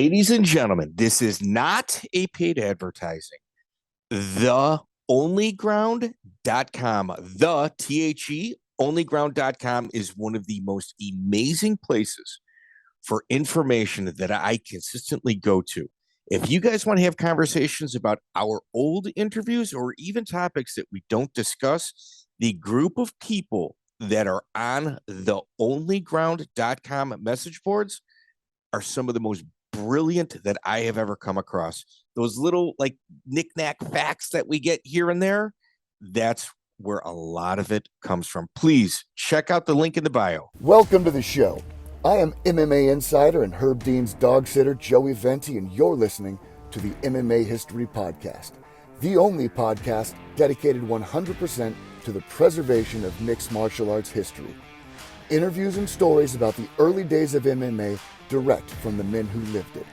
Ladies and gentlemen, this is not a paid advertising. TheOnlyGround.com, the THE onlyground.com is one of the most amazing places for information that I consistently go to. If you guys want to have conversations about our old interviews or even topics that we don't discuss, the group of people that are on the onlyground.com message boards are some of the most brilliant that I have ever come across. Those little like knick-knack facts that we get here and there, that's where a lot of it comes from. Please check out the link in the bio. Welcome to the show. I am MMA insider and Herb Dean's dog sitter, Joey Venti, and you're listening to the MMA History Podcast, the only podcast dedicated 100% to the preservation of mixed martial arts history. Interviews and stories about the early days of MMA direct from the men who lived it.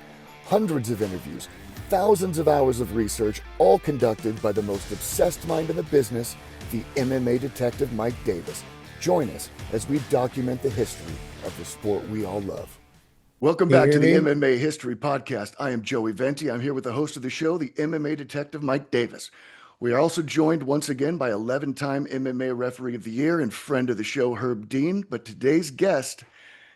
Hundreds of interviews, thousands of hours of research, all conducted by the most obsessed mind in the business, the MMA detective Mike Davis. Join us as we document the history of the sport we all love. Welcome back to the MMA History Podcast. I am Joey Venti. I'm here with the host of the show, the MMA detective Mike Davis. We are also joined once again by 11-time MMA Referee of the Year and friend of the show, Herb Dean. But today's guest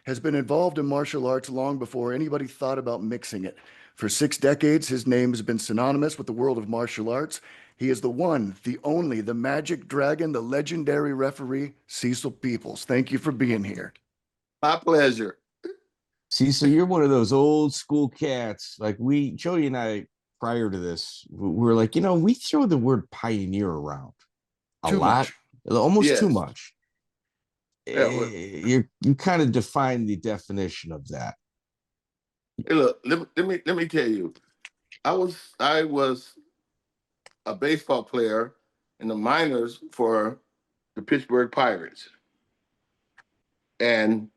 has been involved in martial arts long before anybody thought about mixing it. For 6 decades, his name has been synonymous with the world of martial arts. He is the one, the only, the magic dragon, the legendary referee, Cecil Peoples. Thank you for being here. My pleasure. Cecil, you're one of those old school cats. Like Joey and I, prior to this, we were like, we throw the word pioneer around a lot, almost too much. You kind of define the definition of that. Hey, look, let me tell you, I was a baseball player in the minors for the Pittsburgh Pirates, and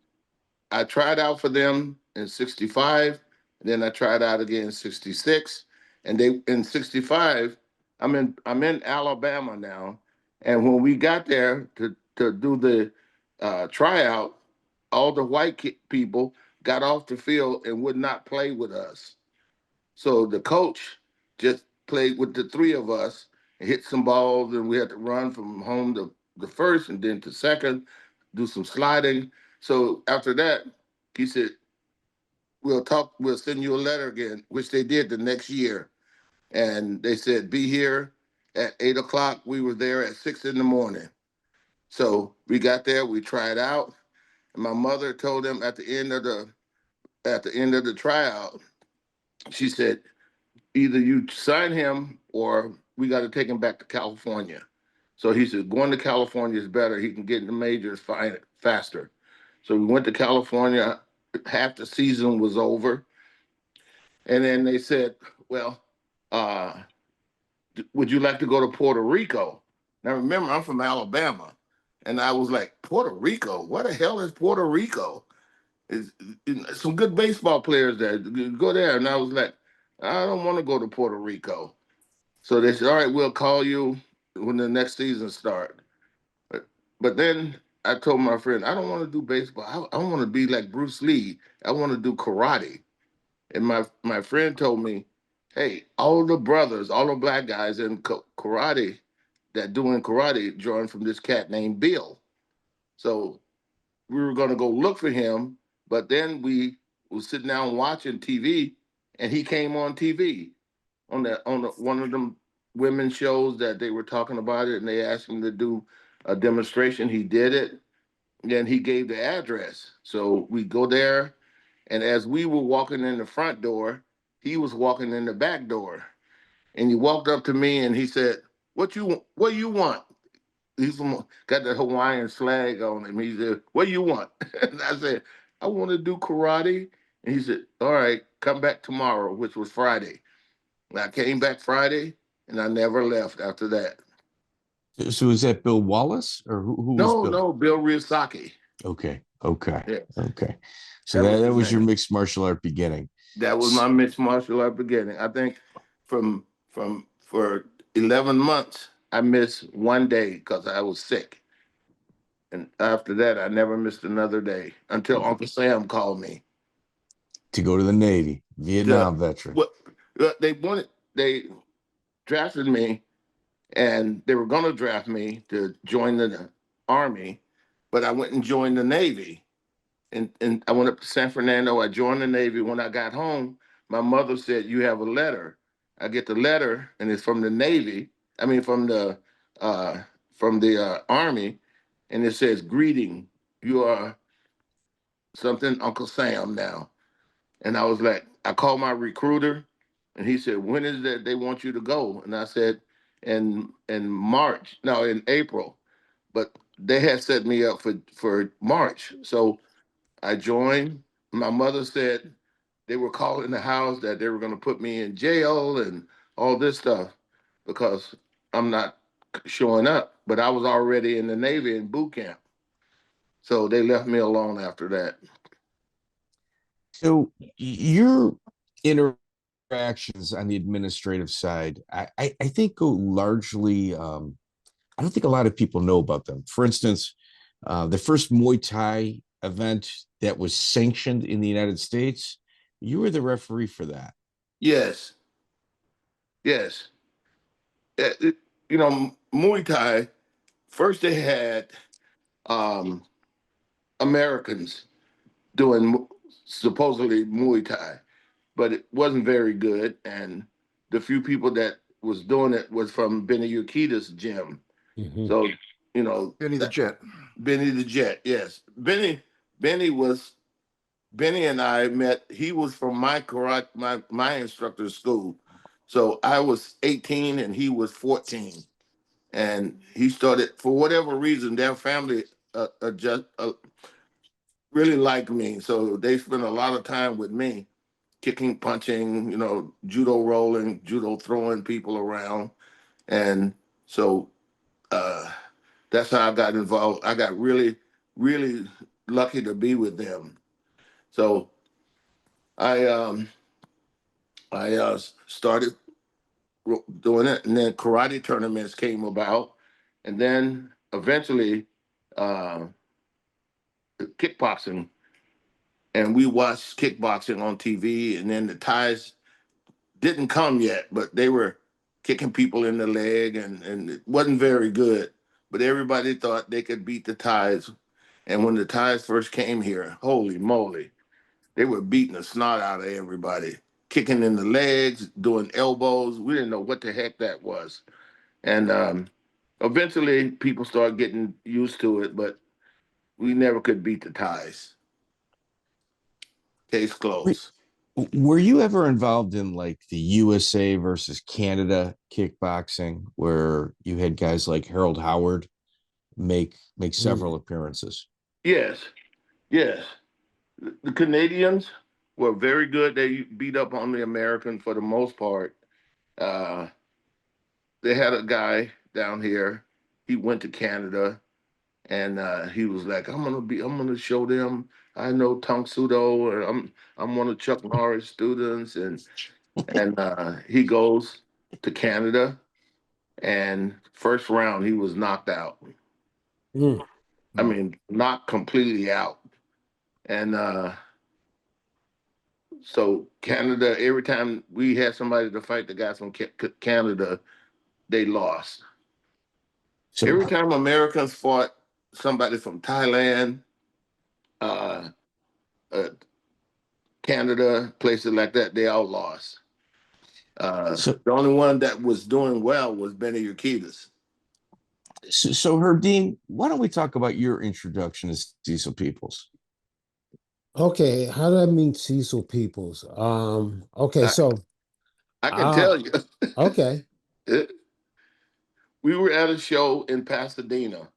I tried out for them in '65. Then I tried out again in '66, and in '65. I'm in Alabama now, and when we got there to do the tryout, all the white people got off the field and would not play with us. So the coach just played with the 3 of us and hit some balls, and we had to run from home to the first and then to second, do some sliding. So after that, he said, we'll send you a letter again, which they did the next year. And they said, be here at 8 o'clock. We were there at 6 in the morning. So we got there, we tried out. And my mother told them at the end of the tryout, she said, either you sign him or we got to take him back to California. So he said, going to California is better. He can get in the majors faster. So we went to California. Half the season was over. And then they said, well, would you like to go to Puerto Rico? Now, remember, I'm from Alabama. And I was like, Puerto Rico? What the hell is Puerto Rico? It's some good baseball players there. Go there. And I was like, I don't want to go to Puerto Rico. So they said, all right, we'll call you when the next season starts. But then I told my friend, I don't want to do baseball. I want to be like Bruce Lee. I want to do karate. And my friend told me, hey, all the brothers, all the black guys in karate that doing karate joined from this cat named Bill. So we were going to go look for him, but then we were sitting down watching TV, and he came on TV on one of them women's shows that they were talking about it, and they asked him to do a demonstration. He did it, and then he gave the address. So we go there, and as we were walking in the front door, he was walking in the back door, and he walked up to me and he said, what you want? He's got the Hawaiian flag on him. He said, what do you want? And I said, I want to do karate. And he said, all right, come back tomorrow, which was Friday. And I came back Friday, and I never left after that. So is that Bill Wallace or who was Bill? No, Bill Ryosaki. Okay. Yeah. Okay. So that was your mixed martial art beginning. That was my mixed martial art beginning. I think for 11 months, I missed one day because I was sick. And after that, I never missed another day until Uncle Sam called me. to go to the Navy, Vietnam veteran. What they drafted me, and they were going to draft me to join the Army, but I went and joined the Navy. And I went up to San Fernando. I joined the Navy. When I got home, my mother said, "You have a letter." I get the letter, and it's from the Navy. I mean, from the Army, and it says, "Greeting, you are something Uncle Sam now." And I was like, I called my recruiter, and he said, "When is that they want you to go?" And I said, "In March, no, in April." But they had set me up for March, so I joined. My mother said they were calling the house that they were going to put me in jail and all this stuff because I'm not showing up. But I was already in the Navy in boot camp. So they left me alone after that. So your interactions on the administrative side, I think go largely. I don't think a lot of people know about them. For instance, the first Muay Thai event that was sanctioned in the United States, you were the referee for that. Yes, yes. Muay Thai, first they had um, Americans doing supposedly Muay Thai, but it wasn't very good. And the few people that was doing it was from Benny Urquidez's gym. Mm-hmm. So, Benny the Jet. Benny the Jet, yes. Benny was Benny and I met. He was from my karate, my instructor's school. So I was 18 and he was 14. And he started, for whatever reason, their family just really liked me. So they spent a lot of time with me, kicking, punching, judo rolling, judo throwing people around. And so uh, that's how I got involved. I got really, really lucky to be with them. So I started doing it, and then karate tournaments came about, and then eventually uh, kickboxing, and we watched kickboxing on TV, and then the ties didn't come yet, but they were kicking people in the leg, and it wasn't very good. But everybody thought they could beat the ties, and when the ties first came here, holy moly, they were beating the snot out of everybody, kicking in the legs, doing elbows. We didn't know what the heck that was. And eventually people started getting used to it, but we never could beat the ties. Case closed. Were you ever involved in like the USA versus Canada kickboxing, where you had guys like Harold Howard make several appearances? Yes, yes. The Canadians were very good. They beat up on the American for the most part. Uh, they had a guy down here. He went to Canada, and he was like, I'm gonna show them I know Tang Sudo, or I'm one of Chuck Norris students," and he goes to Canada, and first round he was knocked out. Mm. I mean, knocked completely out. And so Canada, every time we had somebody to fight the guys from Canada, they lost. So Every time Americans fought somebody from Thailand, uh, uh, Canada, places like that, they all lost. so The only one that was doing well was Benny Urquidez. so Herb Dean, why don't we talk about your introduction to Cecil Peoples? Okay, how did I meet Cecil Peoples? Okay, I, so I can uh tell you, okay. we were at a show in Pasadena,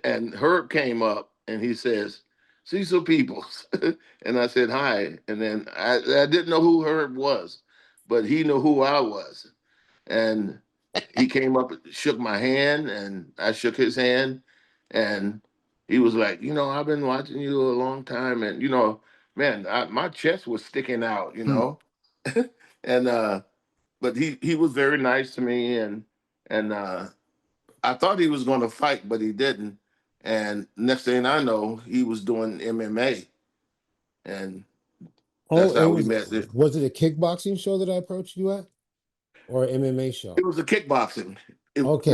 and Herb came up and he says, "Cecil Peoples," and I said hi, and then I didn't know who Herb was, but he knew who I was, and he came up, shook my hand, and I shook his hand, and he was like, "I've been watching you a long time, and man, my chest was sticking out, and but he was very nice to me, and I thought he was going to fight, but he didn't. And next thing I know, he was doing MMA. And Oh, That's it how we met. was it a kickboxing show that I approached you at, or an MMA show? It was a kickboxing. Okay,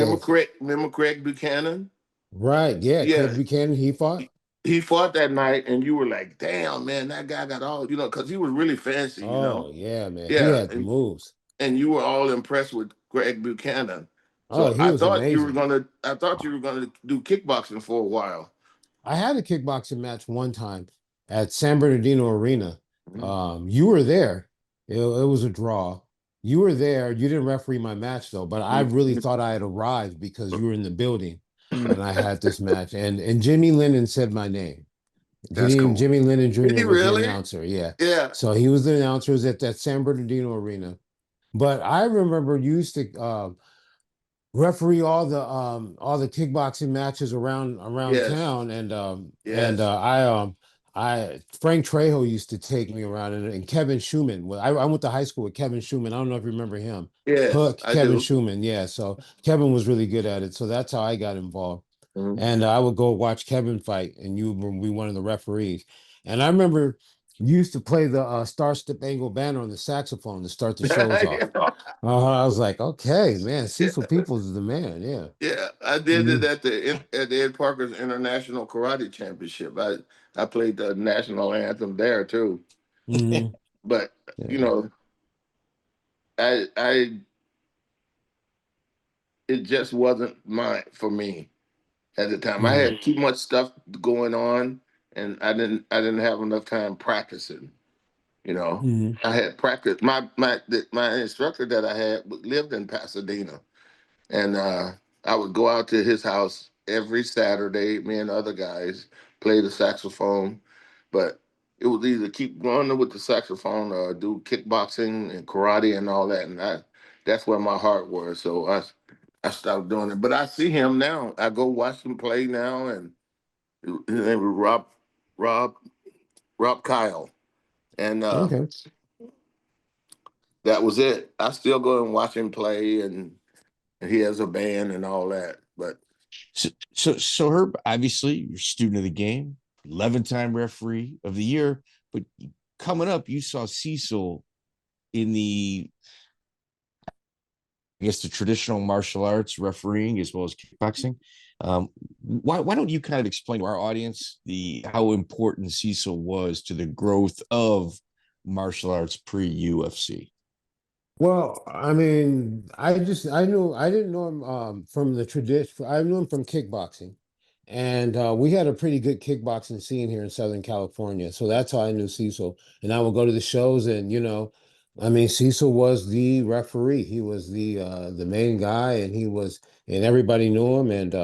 Remember Craig Buchanan? right. Yeah, Yeah, Craig Buchanan, he fought. he fought that night, and you were like, "Damn, man, that guy got all," because he was really fancy, Oh yeah, man, he Yeah, had the moves. and you were all impressed with Greg Buchanan. Oh, So he was amazing. I thought you were gonna do kickboxing for a while. I had a kickboxing match one time at San Bernardino Arena. Mhm. You were there. It was a draw. You were there. You didn't referee my match though, but I really thought I had arrived because you were in the building and I had this match. And Jimmy Lennon said my name. That's cool. Jimmy Lennon Did Jr. he was the really? announcer. Yeah. Yeah. So he was the announcer. It was at that San Bernardino Arena. But I remember you used to referee all the kickboxing matches around Yes. town, and Yes. I Frank Trejo used to take me around, and Kevin Schumann. Well, I went to high school with Kevin Schumann. I don't know if you remember him. Yes, Hook I Kevin do. Schumann. Yeah, so Kevin was really good at it. So that's how I got involved. Mhm. And I would go watch Kevin fight, and you would be one of the referees. And I remember you used to play the Star Step Angle Banner on the saxophone to start the shows off. I was like, okay, man, Yeah. Cecil Peoples is the man. Yeah. Yeah, I did it Mhm. at the Ed Parker's International Karate Championship. I played the national anthem there too. Mhm. But you Yeah. know, I it just wasn't mine for me at the time. I Mhm. had too much stuff going on, and I didn't have enough time practicing. You know, Mhm. I had practice. My instructor that I had lived in Pasadena, and I would go out to his house every Saturday. Me and other guys play the saxophone, but it was either keep going with the saxophone or do kickboxing and karate and all that. And that's where my heart was. So I stopped doing it. But I see him now. I go watch him play now, and his name was Rob Rob Kyle, and Okay. that was it. I still go and watch him play, and he has a band and all that. But So Herb, obviously you're a student of the game, 11-time referee of the year, but coming up, you saw Cecil in the, I guess, the traditional martial arts refereeing as well as kickboxing. Why don't you kind of explain to our audience the how important Cecil was to the growth of martial arts pre UFC? Well, I mean, I didn't know him from the tradition. I knew him from kickboxing, and we had a pretty good kickboxing scene here in Southern California. So that's how I knew Cecil. And I would go to the shows, and I mean, Cecil was the referee. He was the main guy, and and everybody knew him. And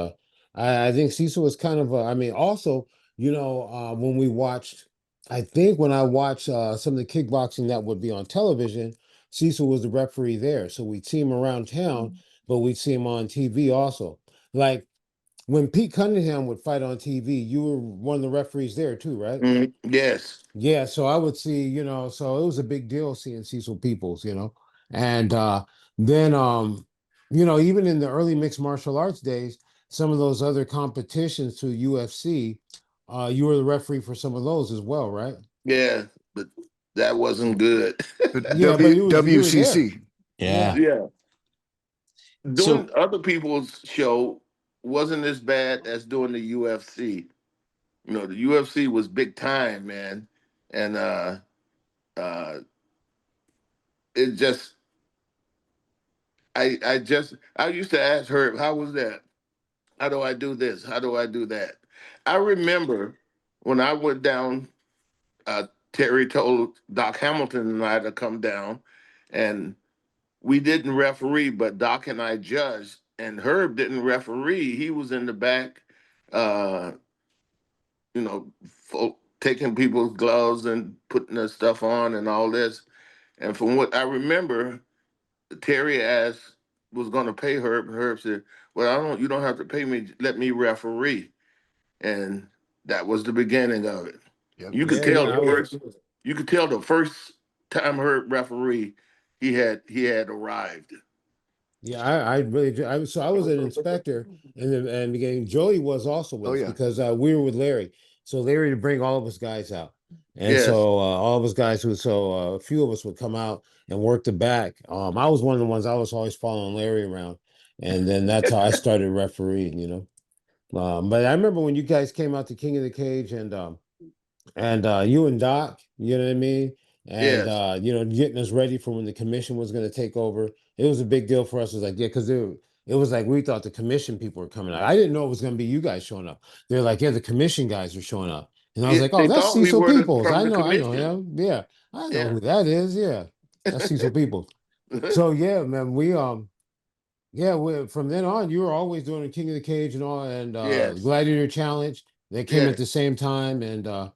I think Cecil was kind of, I mean, also, when we watched, I think when I watched some of the kickboxing that would be on television. Cecil was the referee there. So we'd see him around town, but we'd see him on TV also. Like when Pete Cunningham would fight on TV, you were one of the referees there too, right? yes, Yeah. So I would see, so it was a big deal seeing Cecil Peoples, And then even in the early mixed martial arts days, some of those other competitions to UFC, you were the referee for some of those as well, right? yeah, but that wasn't good. The Yeah, but you were there. WCC. Yeah. Yeah. Yeah, So doing other people's show wasn't as bad as doing the UFC. The UFC was big time, man, and uh, it just I used to ask her, how was that? How do I do this? How do I do that? I remember when I went down, uh, Terry told Doc Hamilton and I to come down, and we didn't referee, but Doc and I judged, and Herb didn't referee. He was in the back, uh, taking people's gloves and putting their stuff on and all this. And from what I remember, Terry asked was going to pay Herb, and Herb said, "Well, you don't have to pay me. Let me referee." And that was the beginning of it. Yep. You could Yeah, tell yeah. I the was first. You could tell the first time Herb referee, he had arrived. Yeah, I really do. I was an inspector and beginning. Joey was also Oh with us yeah. because we were with Larry. So Larry would bring all of us guys out. And Yes. so all of us guys a few of us would come out and work the back. I was one of the ones I was always following Larry around, and then that's how I started refereeing. But I remember when you guys came out to King of the Cage, and you and Doc, you know what I mean? And Yes. getting us ready for when the commission was going to take over. It was a big deal for us. It was like, yeah, because it was like we thought the commission people were coming out. I didn't know it was going to be you guys showing up. They're like, yeah, the commission guys are showing up. And I was Yeah, like, oh, they that's thought we Cecil were Peoples. from I the know commission. him. Yeah, I know Yeah. who that is. Yeah, that's Cecil Peoples. So yeah, man, from then on, you were always doing the King of the Cage and all, and Yes. Gladiator Challenge. They came at Yes. the same time, and I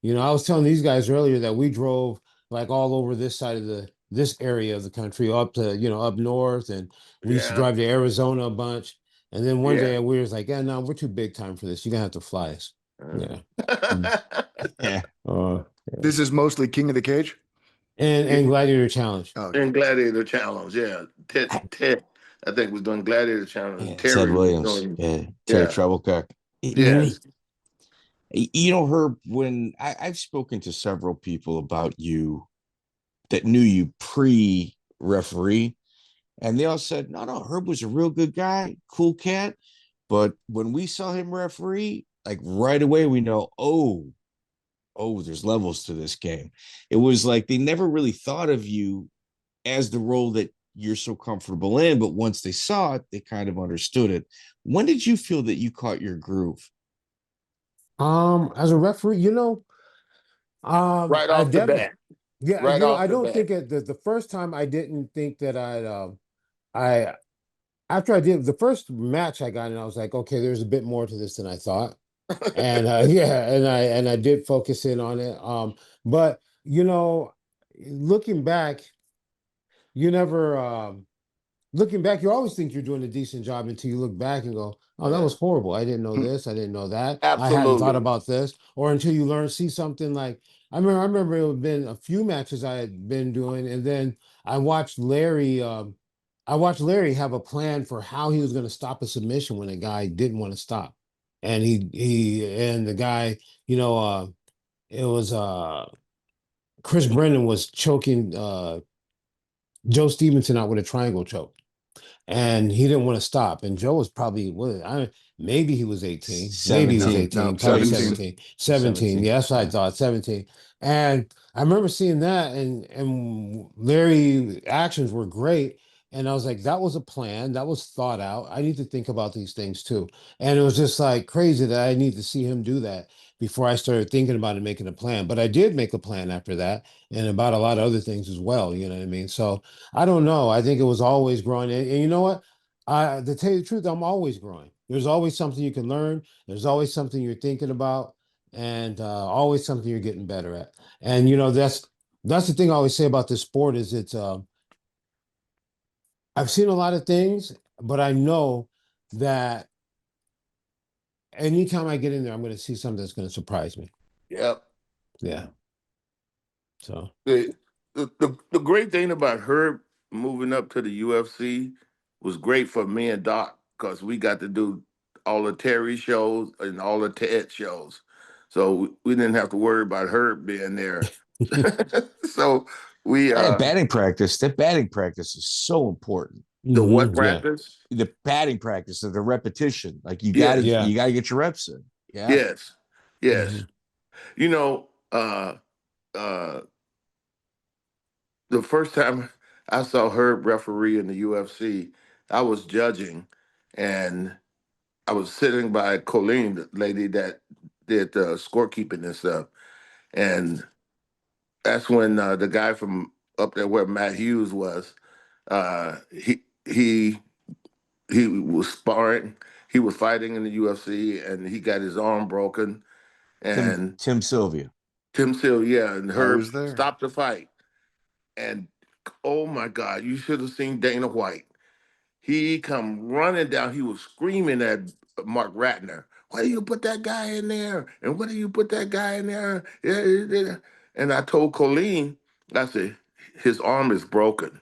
was telling these guys earlier that we drove like all over this side of this area of the country, up to up north, and we used to Yeah. drive to Arizona a bunch. And then one Yeah. day we was like, yeah, no, we're too big time for this. You're gonna have to fly us. Yeah. Mm. Yeah. Uh, This is mostly King of the Cage. and Gladiator Challenge. Oh, And Gladiator Challenge, yeah. Ted, I think was doing Gladiator Challenge. Yeah. Ted Terry was Williams. doing, Yeah. Terry yeah, Trebilcock. Mhm. yes, Herb, when I've spoken to several people about you that knew you pre-referee, and they all said, no, Herb was a real good guy, cool cat. But when we saw him referee, like right away, we know, there's levels to this game. It was like they never really thought of you as the role that you're so comfortable in, but once they saw it, they kind of understood it. When did you feel that you caught your groove? As a referee, right I off the definitely, bat, yeah, right I off the don't bat. think the first time I didn't think that I after I did the first match I got in, I was like, okay, there's a bit more to this than I thought, and yeah, and I did focus in on it. But looking back, you never looking back, you always think you're doing a decent job until you look back and go, oh, that Yeah. was horrible. I didn't know this. I didn't know that. I hadn't thought Absolutely. about this. Or until you see something like I remember it had been a few matches I had been doing, and then I watched Larry have a plan for how he was going to stop a submission when a guy didn't want to stop. And the guy, it was Chris Brennan was choking Joe Stevenson out with a triangle choke, and he didn't want to stop. And Joe was probably maybe he was 18, maybe he was no, 17. 18, no, probably 17. 17, 17. Yeah, that's what I thought, 17. And I remember seeing that, and Larry actions were great. And I was like, that was a plan, that was thought out. I need to think about these things too. And it was just like crazy that I need to see him do that before I started thinking about it, making a plan. But I did make a plan after that, and about a lot of other things as well. You know what I mean? So I don't know. I think it was always growing. And you know what? To tell you the truth, I'm always growing. There's always something you can learn. There's always something you're thinking about, and always something you're getting better at. And that's the thing I always say about this sport is I've seen a lot of things, but I know that anytime I get in there, I'm going to see something that's going to surprise me. Yep. Yeah. So. The great thing about Herb moving up to the UFC was great for me and Doc because we got to do all the Terry shows and all the Ted shows. So we didn't have to worry about Herb being there. So we That batting practice is so important. the what Yeah. practice? The batting practice, the repetition, like you got to Yes, Yeah. you got to get your reps in. Yeah. yes, yes. Mhm. You know, uh the first time I saw Herb referee in the UFC, I was judging and I was sitting by Colleen, the lady that did scorekeeping and stuff. And that's when the guy from up there where Matt Hughes was, uh, he he he was sparring. He was fighting in the UFC and he got his arm broken. And Tim Sylvia. Tim Seal, yeah, and I Herb was there. stopped the fight. And oh my God, you should have seen Dana White. He come running down. He was screaming at Mark Ratner. Why do you put that guy in there? And why do you put that guy in there? Yeah. And I told Colleen, I said, his arm is broken.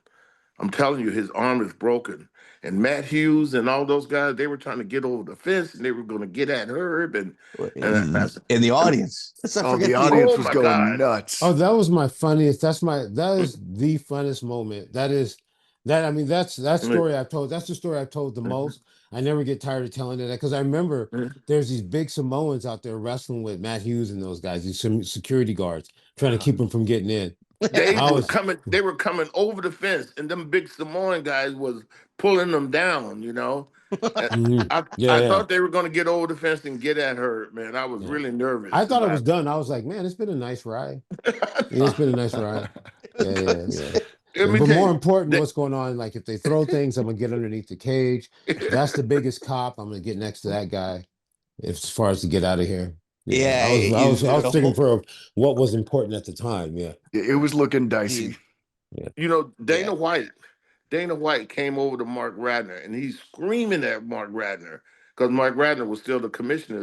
I'm telling you, his arm is broken. And Matt Hughes and all those guys, they were trying to get over the fence and they were going to get at Herb in the audience. Let's not forget the the audience oh was my going God. nuts. Oh, that was my funniest. That is the funnest moment. I mean, that's that story I've told. That's the story I've told the most. I never get tired of telling it because I remember there's these big Samoans out there wrestling with Matt Hughes and those guys, these security guards, trying to keep them from getting in. They were coming over the fence, and them big Samoan guys was pulling them down, you know. And I Yeah. thought they were gonna get over the fence and get at her, man. I was Yeah. really nervous. I thought it was done. I was like, man, it's been a nice ride. It's been a nice ride. Yeah. Let me But tell more you, important, what's going on? Like if they throw things, I'm gonna get underneath the cage. If that's the biggest cop, I'm gonna get next to that guy. As far as to get out of here. Yeah, Yeah, I was thinking for what was important at the time. Yeah. It was looking dicey. you know, Yeah. Dana White came over to Mark Radner and he's screaming at Mark Radner because Mark Radner was still the commissioner,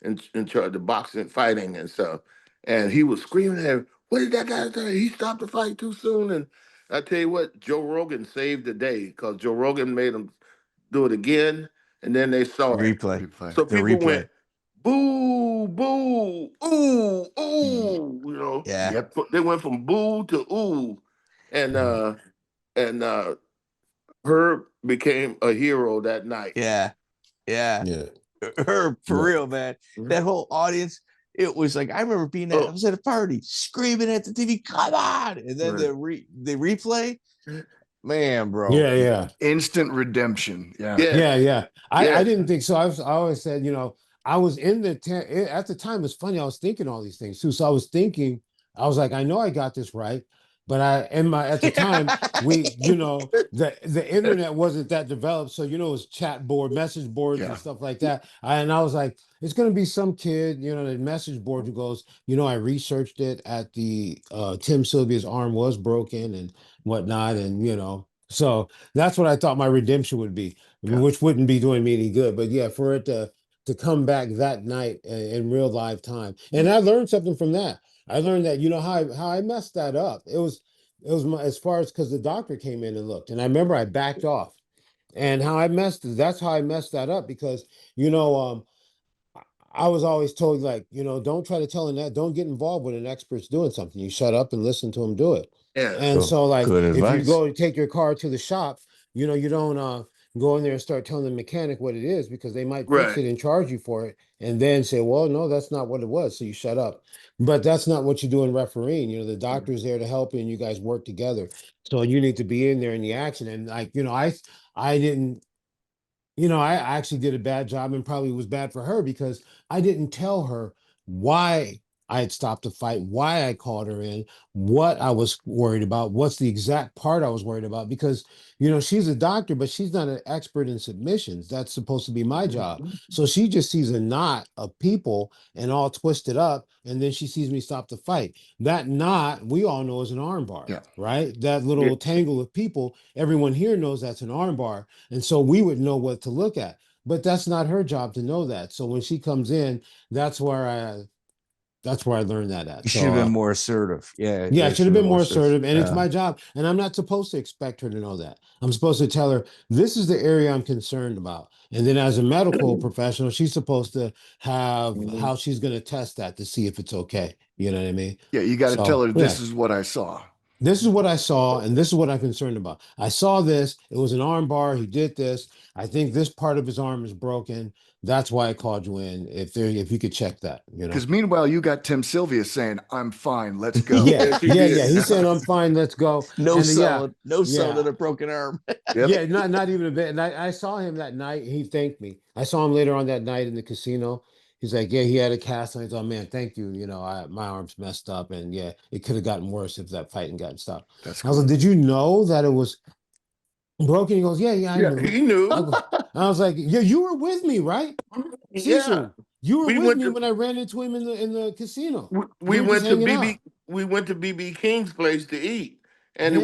in charge of the boxing, fighting and stuff. And he was screaming at him, what did that guy say? He stopped the fight too soon. And I tell you what, Joe Rogan saved the day because Joe Rogan made him do it again. And then they saw it. Replay. So The people went, replay. boo, boo, ooh, ooh, you know. Yeah. Yep. They went from boo to ooh. And Herb became a hero that night. Yeah. Herb, for real, man. That whole audience, it was like I remember I was at a party screaming at the TV, come on! And then the replay, man, bro. Yeah. Instant redemption. Yeah. I didn't think so. I always said, I was in the at the time. It's funny. I was thinking all these things too. So I was thinking, I was like, I know I got this right, but at the time the internet wasn't that developed. So it was chat board, message boards and stuff like that. And I was like, it's gonna be some kid, the message board who goes, I researched it at the Tim Sylvia's arm was broken and whatnot, and so that's what I thought my redemption would be, which wouldn't be doing me any good. But yeah, for it to come back that night in real live time, and I learned something from that. I learned that how I messed that up. It was as far as because the doctor came in and looked, and I remember I backed off, and that's how I messed that up because I was always told, like, don't try to tell him that. Don't get involved when an expert's doing something. You shut up and listen to him do it. Yeah. And so, like, good if you advice. go and take your car to the shop, you don't go in there and start telling the mechanic what it is because they might fix it and charge you for it and then say, well, no, that's not what it was. So you shut up. But that's not what you do in refereeing. The doctor's there to help you and you guys work together. So you need to be in there in the action. And like, I didn't. I actually did a bad job and probably was bad for her because I didn't tell her why I had stopped the fight, why I called her in, what I was worried about, what's the exact part I was worried about. Because, she's a doctor, but she's not an expert in submissions. That's supposed to be my job. So she just sees a knot of people and all twisted up. And then she sees me stop the fight. That knot, we all know is an armbar, right? That little tangle of people, everyone here knows that's an armbar. And so we would know what to look at, but that's not her job to know that. So when she comes in, that's where I learned that at. You should have been more assertive. Yeah. Yeah, I should have been more assertive. And it's my job. And I'm not supposed to expect her to know that. I'm supposed to tell her, this is the area I'm concerned about. And then as a medical professional, she's supposed to have how she's going to test that to see if it's okay. You know what I mean? Yeah, you got to tell her, this is what I saw. This is what I saw, and this is what I'm concerned about. I saw this. It was an arm bar. He did this. I think this part of his arm is broken. That's why I called you in. If you could check that, Because meanwhile, you got Tim Sylvia saying, "I'm fine. Let's go." Yeah. He's saying, "I'm fine. Let's go." No selling a broken arm. Yeah, not even a bit. And I saw him that night. He thanked me. I saw him later on that night in the casino. He's like, yeah, he had a cast. And I thought, man, thank you. My arm's messed up. And yeah, it could have gotten worse if that fight hadn't gotten stopped. I was like, did you know that it was broken? He goes, yeah, I knew. He knew. I was like, yeah, you were with me, right? Cecil, you were with me when I ran into him in the casino. We went to BB King's place to eat. And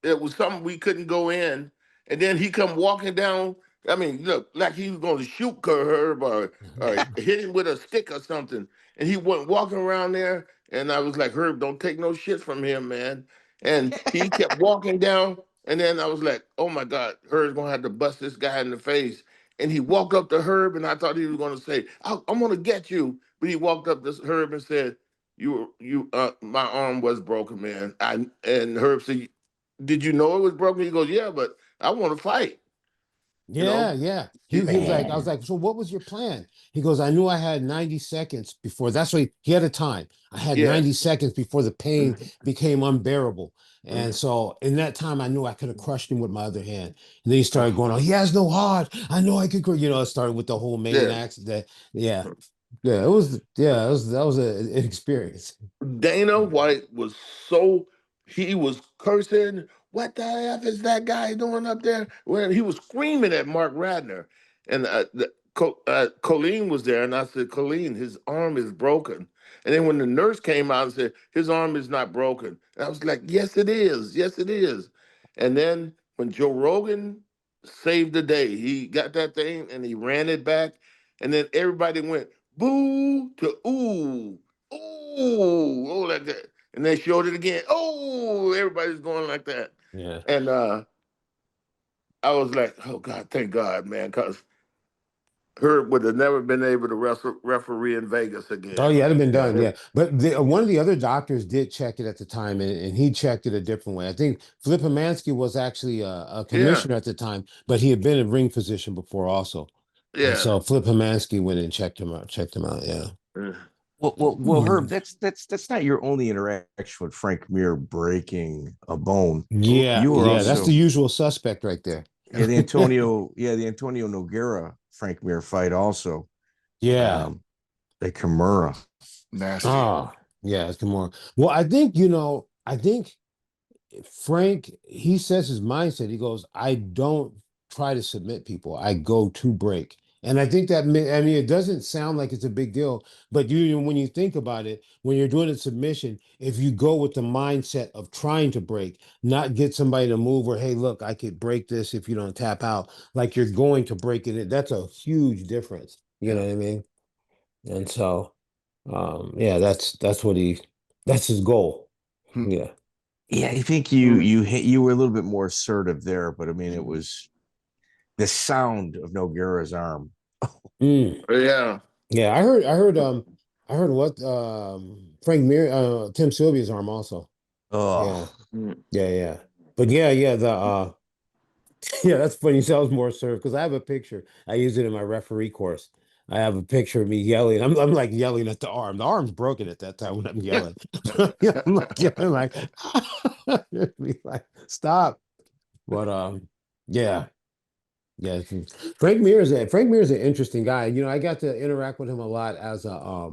it was something we couldn't go in. And then he come walking down. I mean, look, like he was going to shoot Herb or hit him with a stick or something. And he went walking around there. And I was like, Herb, don't take no shit from him, man. And he kept walking down. And then I was like, oh my God, Herb's gonna have to bust this guy in the face. And he walked up to Herb, and I thought he was gonna say, I'm gonna get you. But he walked up to Herb and said, my arm was broken, man. And Herb said, did you know it was broken? He goes, yeah, but I want to fight, you know? Yeah, yeah. He was like, I was Man. like, so what was your plan? He goes, I knew I had 90 seconds before. That's what he had a time. I had Yeah. 90 seconds before the pain became unbearable. And so in that time, I knew I could have crushed him with my other hand. And then he started going, oh, he has no heart. I know I could, it started with the whole main Yeah. accident. Yeah. Yeah. That was an experience. Dana White was he was cursing. What the F is that guy doing up there? When he was screaming at Mark Radner. And Colleen was there, and I said, Colleen, his arm is broken. And then when the nurse came out and said, his arm is not broken. And I was like, yes, it is. Yes, it is. And then when Joe Rogan saved the day, he got that thing and he ran it back. And then everybody went boo to ooh. Oh, like that. And they showed it again. Oh, everybody's going like that. Yeah. And I was like, oh God, thank God, man, because Herb would have never been able to referee in Vegas Oh, again. yeah, it'd have been done. Yeah. Yeah. But one of the other doctors did check it at the time, and he checked it a different way. I think Flip Amansky was actually a Yeah. commissioner at the time, but he had been a ring physician before also. And Yeah. so Flip Amansky went and checked him out. Checked him out. Yeah. Well, Herb, that's not your only interaction with Frank Mir breaking a bone. Yeah. You were Yeah. That's the also usual suspect right there. the Antonio Nogueira Frank Mir fight also. Yeah. The Kimura. Nasty. Oh, yeah. It's more. Well, I think Frank, he says his mindset. He goes, I don't try to submit people. I go to break. And I think that, I mean, it doesn't sound like it's a big deal, but when you think about it, when you're doing a submission, if you go with the mindset of trying to break, not get somebody to move or, hey, look, I could break this if you don't tap out, like you're going to break it. That's a huge difference. You know what I mean? And so, yeah, that's his goal. Hmm. Yeah. Yeah, I think Mm. you were a little bit more assertive there, but I mean it was the sound of Nogueira's arm. Mm. Yeah. Yeah, I heard what Frank Mir Tim Sylvia's arm also. Yeah, Oh, Mm. yeah. But yeah, the yeah, that's funny. So I was more assertive because I have a picture. I use it in my referee course. I have a picture of me yelling. I'm like yelling at the arm. The arm's broken at that time when I'm yelling. Yeah, I'm like yelling like, be like, stop. But yeah. Yeah, Frank Mir is an interesting guy. I got to interact with him a lot as a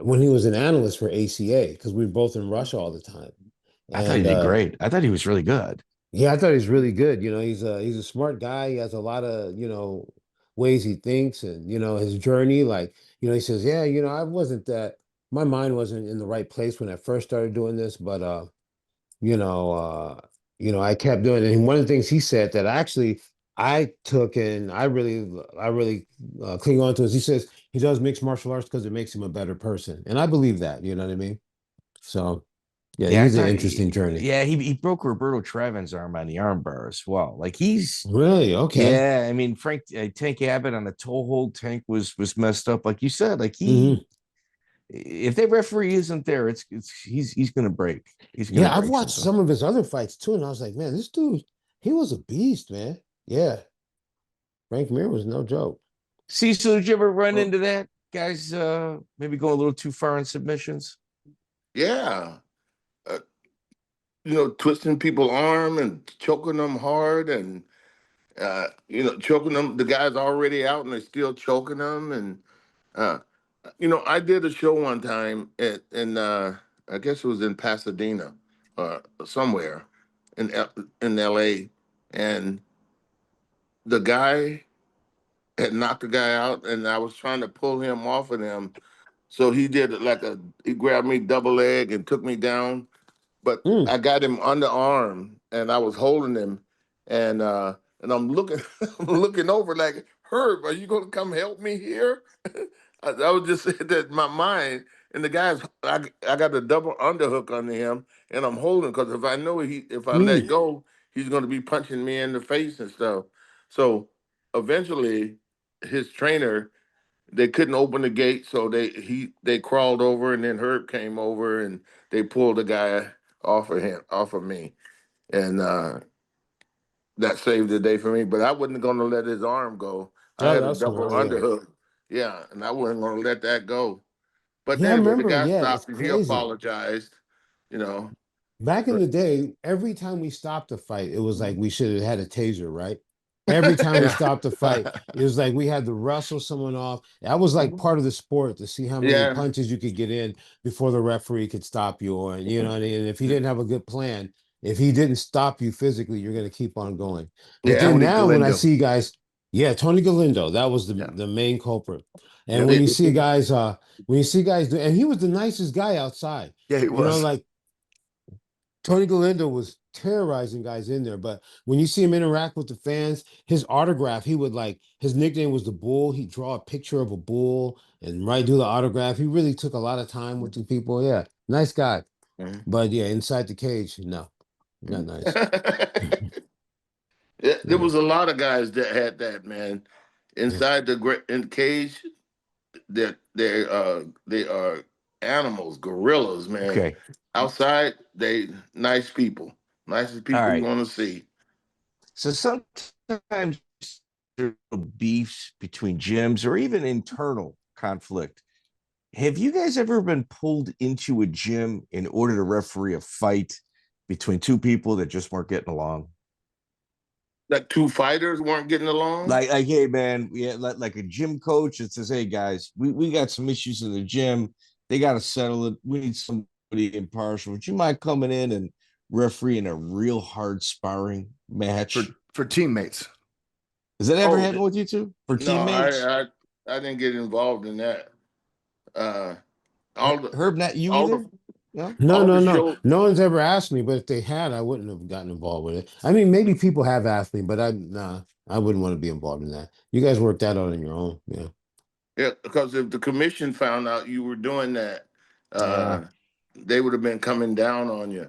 when he was an analyst for ACA because we were both in Russia all the time. I thought he And did great. I thought he was really good. yeah, I thought he's really good. He's a smart guy. He has a lot of ways he thinks and his journey. Like he says, yeah, I wasn't that. My mind wasn't in the right place when I first started doing this, but you know, I kept doing it. And one of the things he said that actually I took and I really cling on to is he says he does mixed martial arts because it makes him a better person. And I believe that, you know what I mean? So yeah, Yeah, I he's an thought interesting journey. yeah, he broke Roberto Trevin's arm on the armbar as well. Like he's Really? Okay. yeah, I mean Frank Tank Abbott on the toe hold tank was messed up, like you said. Like Hmm. if that referee isn't there, it's he's gonna break. He's gonna Yeah, I've break watched something. some of his other fights too, and I was like, man, this dude, he was a beast, man. Yeah, Frank Mir was no joke. Cecil, did you ever run Well, into that? Guys maybe go a little too far in submissions? yeah. Uh, twisting people's arm and choking them hard and choking them. The guy's already out and they're still choking them. And uh, I did a show one time I guess it was in Pasadena, somewhere in L.A. And the guy had knocked the guy out, and I was trying to pull him off of him. So he grabbed me double leg and took me down, but Mm. I got him underarm and I was holding him and I'm looking I'm looking over like, Herb, are you gonna come help me here? I was just saying that in my mind, and the guy's I got a double underhook under him and I'm holding because if I know if I let Mm. go, he's going to be punching me in the face and stuff. So eventually, his trainer, they couldn't open the gate, so they crawled over, and then Herb came over and they pulled the guy off of me, and that saved the day for me. But I wasn't going to let his arm go. I Oh, had a that's double smart. Yeah. underhook, yeah, and I wasn't going to let that go. But Yeah, I anyway, the remember. guy Yeah, it's stopped and he crazy. apologized, you know. Back in the day, every time we stopped a fight, it was like we should have had a taser, right? Every time we Yeah. stopped a fight, it was like we had to wrestle someone off. That was like part of the sport to see how many Yeah. punches you could get in before the referee could stop you. Or, you know, and if he didn't have a good plan, if he didn't stop you physically, you're going to keep on going. But Yeah. then Tony now when I Galindo. see guys, yeah, Tony Galindo, that was Yeah. the main culprit. And Yep. when you see guys, and he was the nicest guy outside, Yeah, he you know, was. like Tony Galindo was terrorizing guys in there, but when you see him interact with the fans, his autograph, he would like his nickname was the Bull. He'd draw a picture of a bull and do the autograph. He really took a lot of time with the people. Yeah, nice guy. Mhm. But yeah, inside the cage, no, not nice. Yeah, there Yeah, was a lot of guys that had that, man. yeah, Inside in cage, they are animals, gorillas, man. Okay. Outside, they nice people, nicest All people you right. want to see. So sometimes there's beefs between gyms or even internal conflict. Have you guys ever been pulled into a gym in order to referee a fight between two people that just weren't getting along? Like two fighters weren't getting along. Hey man, yeah, like a gym coach that says, hey guys, we got some issues in the gym. They got to settle it. We need somebody impartial. Would you mind coming in and refereeing a real hard sparring match? For teammates. Does that ever Oh happen with you two for no, teammates? I didn't get involved in that. Uh, all the Herb, not you all the either. No. no, all no, the no, show. no one's ever asked me. But if they had, I wouldn't have gotten involved with it. I mean, maybe people have asked me, but I wouldn't want to be involved in that. You guys work that out on your own. Yeah. Yeah, because if the commission found out you were doing that, Yeah. uh, they would have been coming down on you,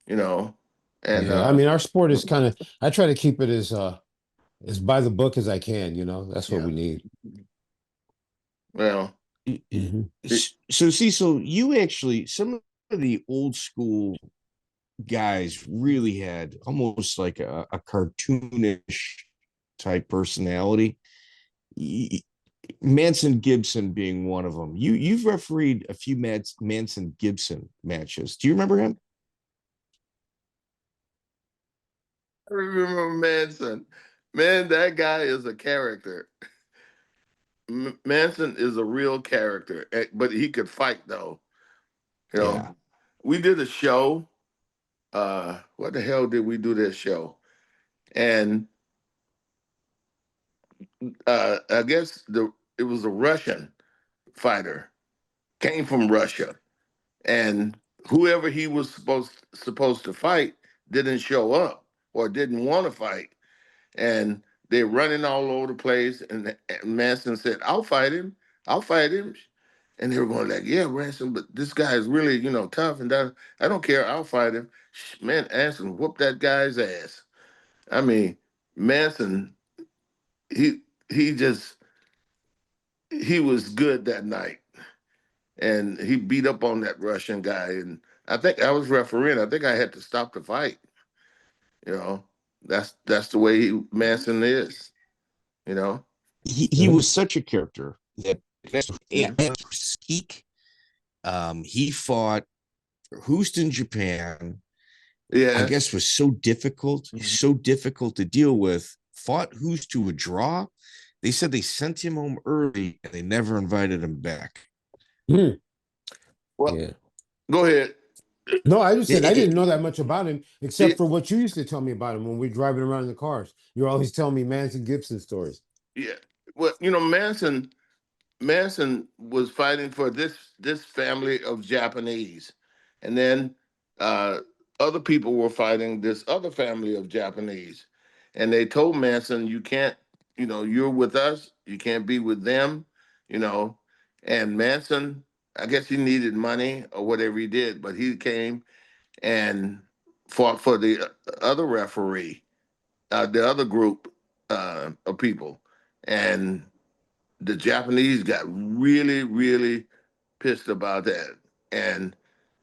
you know. And Yeah, I mean, our sport is kind of. I try to keep it as by the book as I can. You know, that's what Yeah. we need. well, Hmm. it, So Cecil, you actually some of the old school guys really had almost like a cartoonish type personality. Manson Gibson being one of them. You've refereed a few Manson Gibson matches. Do you remember him? I remember Manson. Man, that guy is a character. Manson is a real character, but he could fight though. You Yeah. know, we did a show. What the hell did we do this show? And I guess it was a Russian fighter, came from Russia, and whoever he was supposed to fight didn't show up or didn't want to fight, and they're running all over the place. And Manson said, "I'll fight him. I'll fight him." And they were going like, "Yeah, Ransom, but this guy is really, tough and that. I don't care. I'll fight him." Man, Manson whooped that guy's ass. I mean, Manson, he he just he was good that night, and he beat up on that Russian guy. And I think I was refereeing. I think I had to stop the fight. You know, that's the way Manson is. You know. He was such a character that Mhm. Geek. He fought Houston, Japan. I Yeah. guess was so difficult to deal with. Fought Who's to a draw. They said they sent him home early and they never invited him back. Well, Yeah. go ahead. No, I just said I didn't It- know that much about him, Yeah. except for what you used to tell me about him when we were driving around in the cars. You're always telling me Manson Gibson stories. Yeah. Well, Manson was fighting for this family of Japanese, and then uh, other people were fighting this other family of Japanese, and they told Manson, "You can't, you're with us. You can't be with them," you know. And Manson, I guess he needed money or whatever he did, but he came and fought for the other referee, the other group of people, and the Japanese got really, really pissed about that, and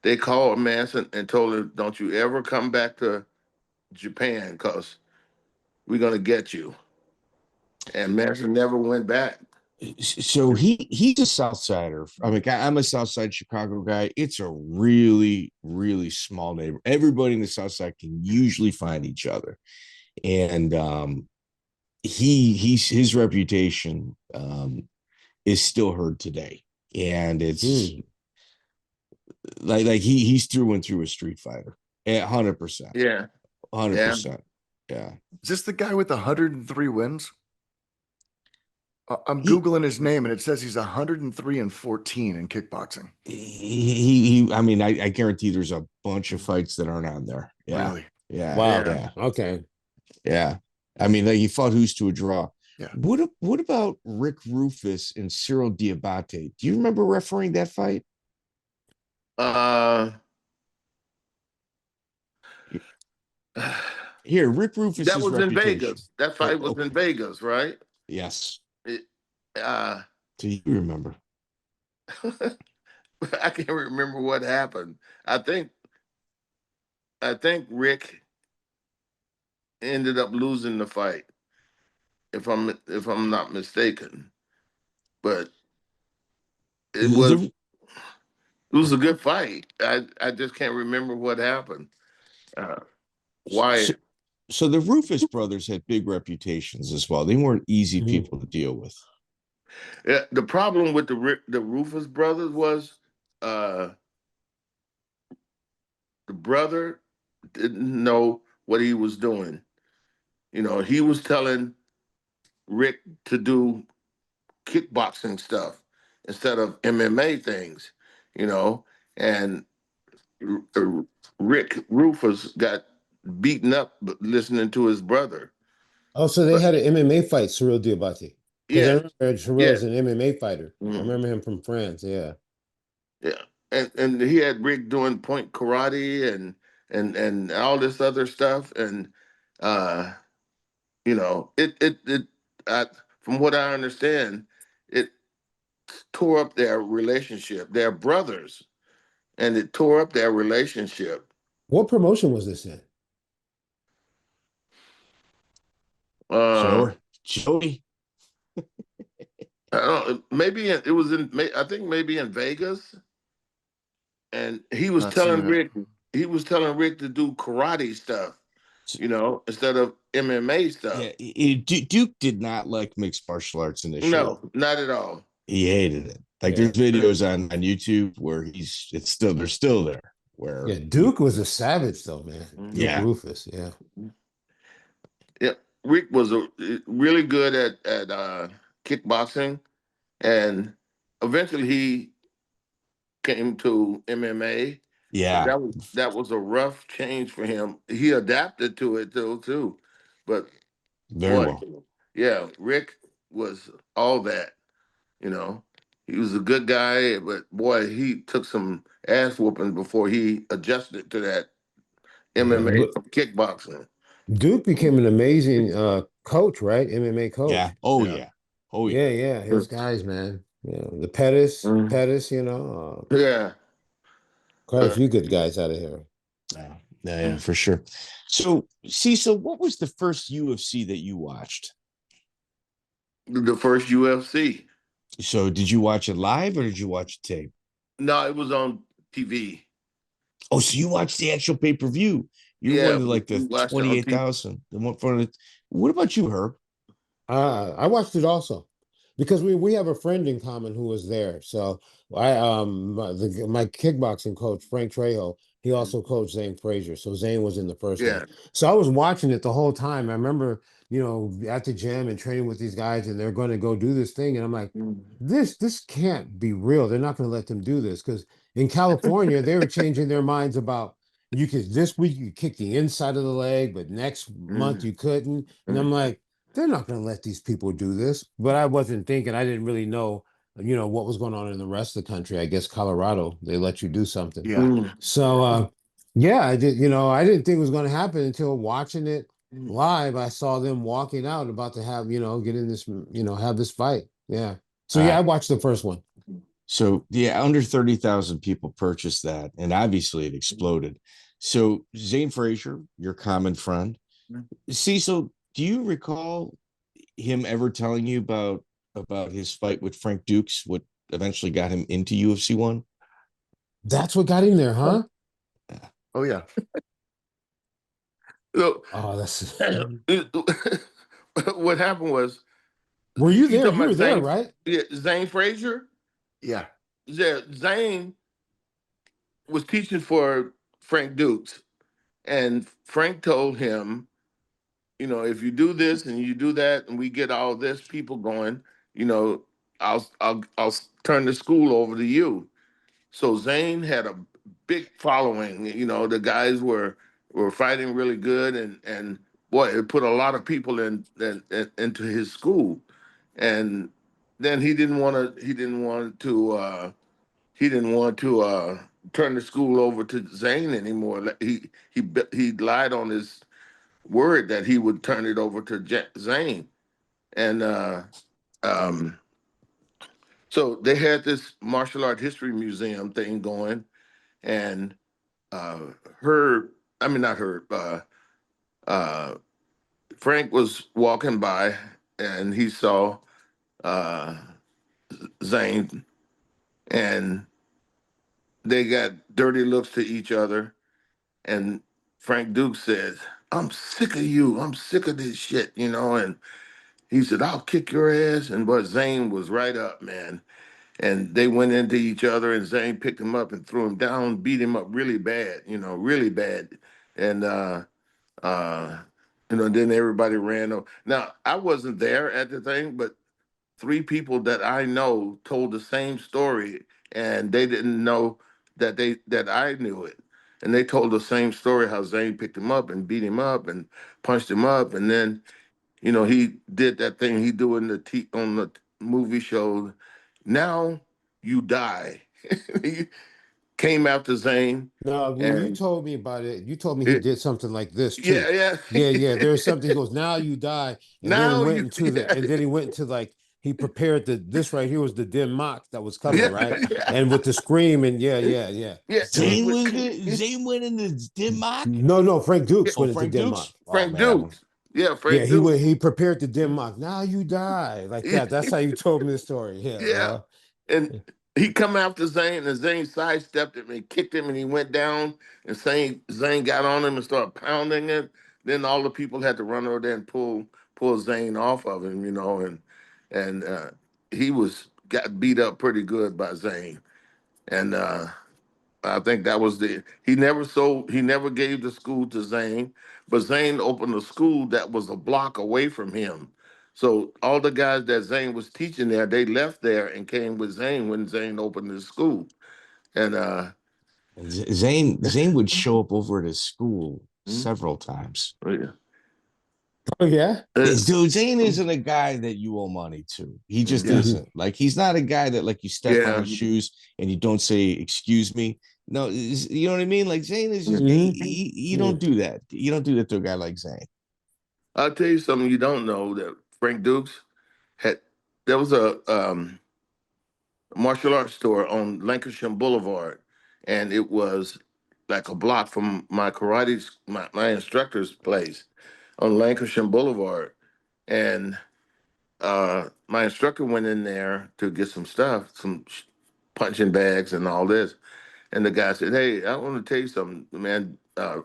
they called Manson and told him, "Don't you ever come back to Japan, because we're gonna get you." And Manson never went back. So he's a South Sider. I mean, I'm a South Side Chicago guy. It's a really, really small neighborhood. Everybody in the South Side can usually find each other. And his reputation is still heard today. And it's like he's through and through a street fighter. 100%. Yeah. 100%. Yeah. Is this the guy with 103 wins? I'm Googling his name, and it says he's 103-14 in kickboxing. I mean, I guarantee there's a bunch of fights that aren't on there. Yeah. Really? Yeah. Wow. Yeah. Okay. Yeah. I mean, like, he fought who's to a draw. Yeah. What about Rick Roufus and Cyrille Diabate? Do you remember refereeing that fight? Here, Rick Roufus. That was in Vegas. That fight was in Vegas, right? Yes. So you remember? I can't remember what happened. I think Rick ended up losing the fight, if I'm not mistaken. But it was a good fight. I just can't remember what happened. Why? So the Roufus brothers had big reputations as well. They weren't easy people to deal with. Yeah, the problem with the Roufus brothers was the brother didn't know what he was doing. You know, he was telling Rick to do kickboxing stuff instead of MMA things, you know, and Rick Roufus got beaten up listening to his brother. Oh, so they had an MMA fight, Cyrille Diabate. Because Yeah. I remember Cyrille is an MMA fighter. Mm-hmm. I remember him from France. Yeah. Yeah. And he had Rick doing point karate and all this other stuff. And you know, from what I understand, it tore up their relationship. They're brothers, and it tore up their relationship. What promotion was this in? Joey. I don't know, maybe it was in. I think maybe in Vegas, and he was telling Rick. He was telling Rick to do karate stuff, you know, instead of MMA stuff. Yeah, Duke did not like mixed martial arts initially. No, not at all. He hated it. Like, there's videos on YouTube where they're still there. Where Duke was a savage though, man. Yeah. Duke Roufus, yeah. Yeah, Rick was really good at kickboxing, and eventually he came to MMA. Yeah, that was a rough change for him. He adapted to it too, but very well. Yeah, Rick was all that. You know, he was a good guy, but boy, he took some ass whooping before he adjusted to that MMA kickboxing. Duke became an amazing coach, right? MMA coach. Yeah. Oh yeah. Oh yeah. Yeah. His guys, man. Yeah. The Pettis, you know. Yeah. Quite a few good guys out of here. Yeah, for sure. So, Cecil, what was the first UFC that you watched? The first UFC. So, did you watch it live or did you watch tape? No, it was on TV. Oh, so you watched the actual pay-per-view. You're one of like the 28,000. What about you, Herb? I watched it also because we have a friend in common who was there. So my kickboxing coach, Frank Trejo, he also coached Zane Frazier. So Zane was in the first one. So I was watching it the whole time. I remember, you know, at the gym and training with these guys, and they're going to go do this thing. And I'm like, this can't be real. They're not going to let them do this. Because in California, they were changing their minds about this week you could kick the inside of the leg, but next month you couldn't. And I'm like, they're not going to let these people do this. But I wasn't thinking, I didn't really know, you know, what was going on in the rest of the country. I guess Colorado, they let you do something. Yeah. So Yeah, I did. I didn't think it was going to happen until watching it live. I saw them walking out, about to have, get in this, have this fight. Yeah. So Uh, yeah, I watched the first one. so yeah, under 30,000 people purchased that, and obviously it exploded. So Zane Frazier, your common friend, Cecil, do you recall him ever telling you about his fight with Frank Dux, what eventually got him into UFC one? That's what got him there, huh? Oh yeah. So, Oh, that's. what happened was, Were you you there? talking You were about there, Zane? right? Yeah, Zane Frazier. Yeah. Yeah, Zane was teaching for Frank Dukes, and Frank told him, if you do this and you do that, and we get all this people going, you know, I'll turn the school over to you. So Zane had a big following. The guys were fighting really good, and boy, it put a lot of people into his school. And then he didn't want to turn the school over to Zane anymore. He lied on his word that he would turn it over to Zane, and um, so they had this martial art history museum thing going, and uh, her, I mean not her, uh, Frank was walking by, and he saw uh, Zane, and they got dirty looks to each other. And Frank Duke said, "I'm sick of you. I'm sick of this shit," and he said, "I'll kick your ass." And but Zane was right up, man. And they went into each other, and Zane picked him up and threw him down, beat him up really bad, really bad. And uh, then everybody ran over. Now I wasn't there at the thing, but three people that I know told the same story, and they didn't know that I knew it. And they told the same story, how Zane picked him up and beat him up and punched him up, and then he did that thing he do in on the movie show. Now you die. He came after Zane, No, when you and told me about it, you told me he it, did something like this too. yeah, yeah. Yeah, yeah. There's something. He goes, "Now you die," and then he Now went you, into the, and then he went into like he prepared this right here was the dim mock that was coming, yeah, right? yeah, And with the scream and yeah, yeah, yeah. yeah. Uh-huh. Zane went in the dim mock. No, Frank Dukes Oh, went into Frank dim mock. Dukes. Oh Frank man, Dukes. Yeah, Yeah, Frank Dukes. he prepared the dim mock. Now you die like that. That's how you told me the story. Yeah. Yeah. And he come after Zane, and Zane sidestepped him and kicked him, and he went down. And Zane got on him and started pounding it. Then all the people had to run over there and pull Zane off of him, and he got beat up pretty good by Zane. And I think that was he never gave the school to Zane, but Zane opened a school that was a block away from him. So all the guys that Zane was teaching there, they left there and came with Zane when Zane opened his school. And Zane would show up over at his school Hmm? several times. Yeah. Oh yeah. Yeah, dude, Zane isn't a guy that you owe money to. He just Yeah. isn't. Like, he's not a guy that like you step on Yeah. his shoes and you don't say excuse me. No, you know what I mean? Like Zane is just you Yeah. don't do that. You don't do that to a guy like Zane. I'll tell you something you don't know, that Frank Dukes had there was a martial arts store on Lancashire Boulevard, and it was like a block from my instructor's place on Lancashire Boulevard. And my instructor went in there to get some stuff, some punching bags and all this. And the guy said, "Hey, I want to tell you something, man.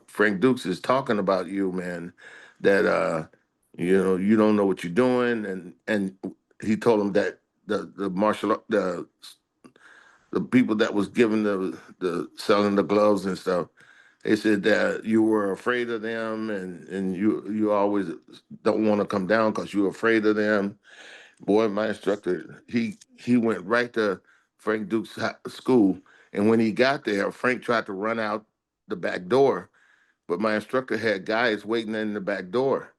Frank Dukes is talking about you, man. That you don't know what you're doing." And he told him that the martial art, the people that was giving the selling the gloves and stuff, they said that you were afraid of them, and you always don't want to come down because you're afraid of them. Boy, my instructor, he went right to Frank Duke's school, and when he got there, Frank tried to run out the back door, but my instructor had guys waiting in the back door.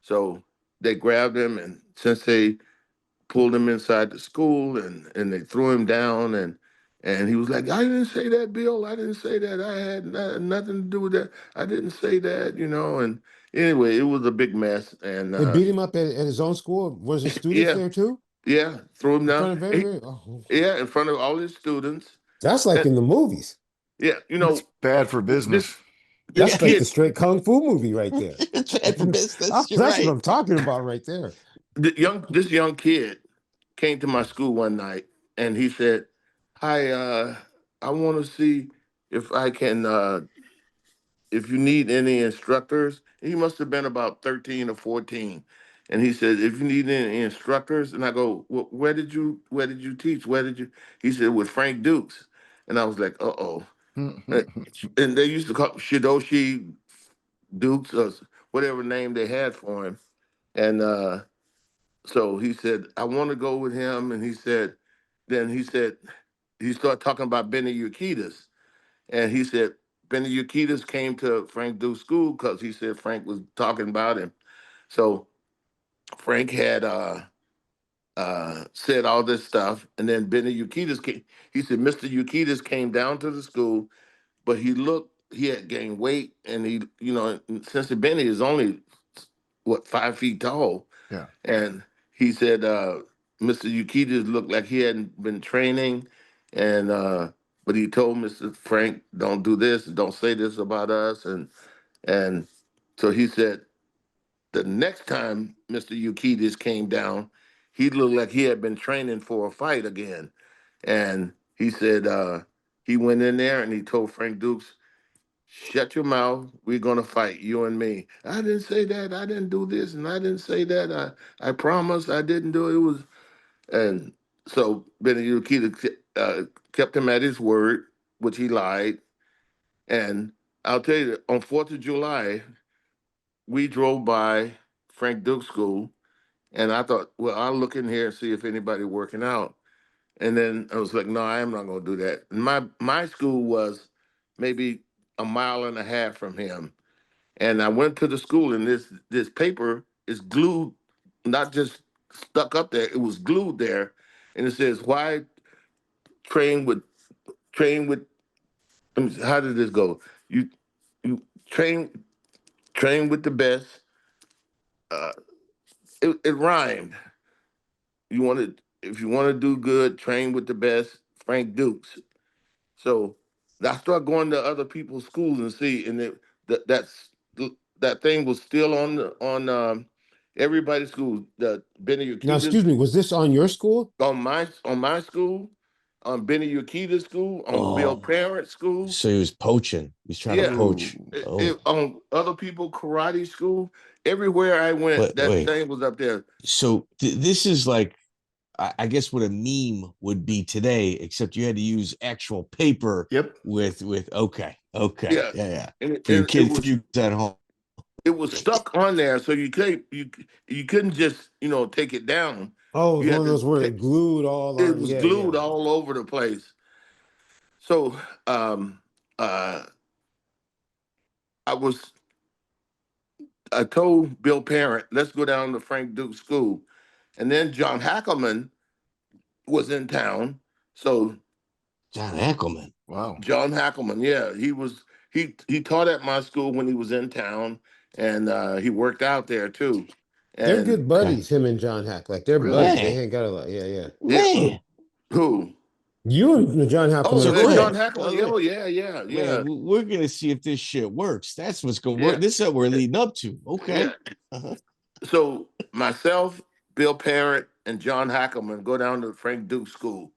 So they grabbed him, and since they pulled him inside the school, and they threw him down, And he was like, I didn't say that, Bill. I didn't say that. I had nothing to do with that. I didn't say that, you know. And anyway, it was a big mess. And They beat him up at his own school. Was his students yeah, there too? yeah, threw him In down. front of everybody? Oh, Yeah, in front of all his students. that's like And, in the movies. yeah, you It's know, bad for this business. this That's like the kid, straight kung fu movie right there. It's bad for business. You're That's what right. I'm talking about right there. this young kid came to my school one night, and he said, "Hi, I want to see if I can." If you need any instructors, he must have been about 13 or 14. And he said, if you need any instructors, and I go, well, where did you teach? Where did you? He said, with Frank Dux. And I was like, uh-oh. And they used to call Shidoshi Dukes or whatever name they had for him. And so he said, I want to go with him. And then he started talking about Benny Urquidez. And he said, Benny Urquidez came to Frank Dux school because he said Frank was talking about him. So Frank had said all this stuff. And then Benny Urquidez came. He said, Mr. Urquidez came down to the school, but he had gained weight. And since Benny is only, 5 feet tall. Yeah. And he said, Mr. Urquidez looked like he hadn't been training. And, but he told Mr. Frank, don't do this, don't say this about us. And so he said, the next time Mr. Urquidez came down, he looked like he had been training for a fight again. And he said, he went in there and he told Frank Dux, shut your mouth. We're gonna fight, you and me. I didn't say that. I didn't do this, and I didn't say that. I promise I didn't do it. It was, and so Benny Urquidez kept him at his word, which he lied. And I'll tell you, on 4th of July, we drove by Frank Dux School, and I thought, well, I'll look in here and see if anybody working out. And then I was like, no, I am not going to do that. And my school was maybe a mile and a half from him. And I went to the school, and this paper is glued, not just stuck up there, it was glued there. And it says, why train with train with how did this go? You train with the best. Uh, it rhymed. If you want to do good, train with the best, Frank Dux. So I started going to other people's schools and see, and that thing was still on everybody's school. The Benny Now, Urquidez excuse me, was this on your school? on my school, on Benny Urquidez school, on Bill Oh, Parent school. so he was poaching. He's trying to Yeah, poach. Oh, on other people karate school. Everywhere I went, that wait. thing was up there. So this is like, I guess what a meme would be today, except you had to use actual paper. Yep. With okay, Yeah, yeah. and For your and it kids, for was you at home. it was stuck on there, so you couldn't just take it down. Oh, it was You one had of to those where it take, glued all it on. was Yeah, yeah. glued all over the place. So um, uh, I was I told Bill Parent, let's go down to Frank Dux School, and then John Hackelman was in town. So John Ackelman. Wow. John Hackelman, yeah, he taught at my school when he was in town, and he worked out there too. They're And good Okay. buddies, him and John Hack. Like they're Really? buddies. They Man, ain't got a lot. Yeah, yeah. yeah, man. who? You and John Hackelman Oh, So are quick. John friends. Hackelman. Oh, yeah, yeah, Man, yeah, we're gonna see if this shit works. That's what's gonna work. yeah, This is what we're leading up to. yeah. Okay. Uh-huh. So myself, Bill Parent, and John Hackelman go down to Frank Dux School.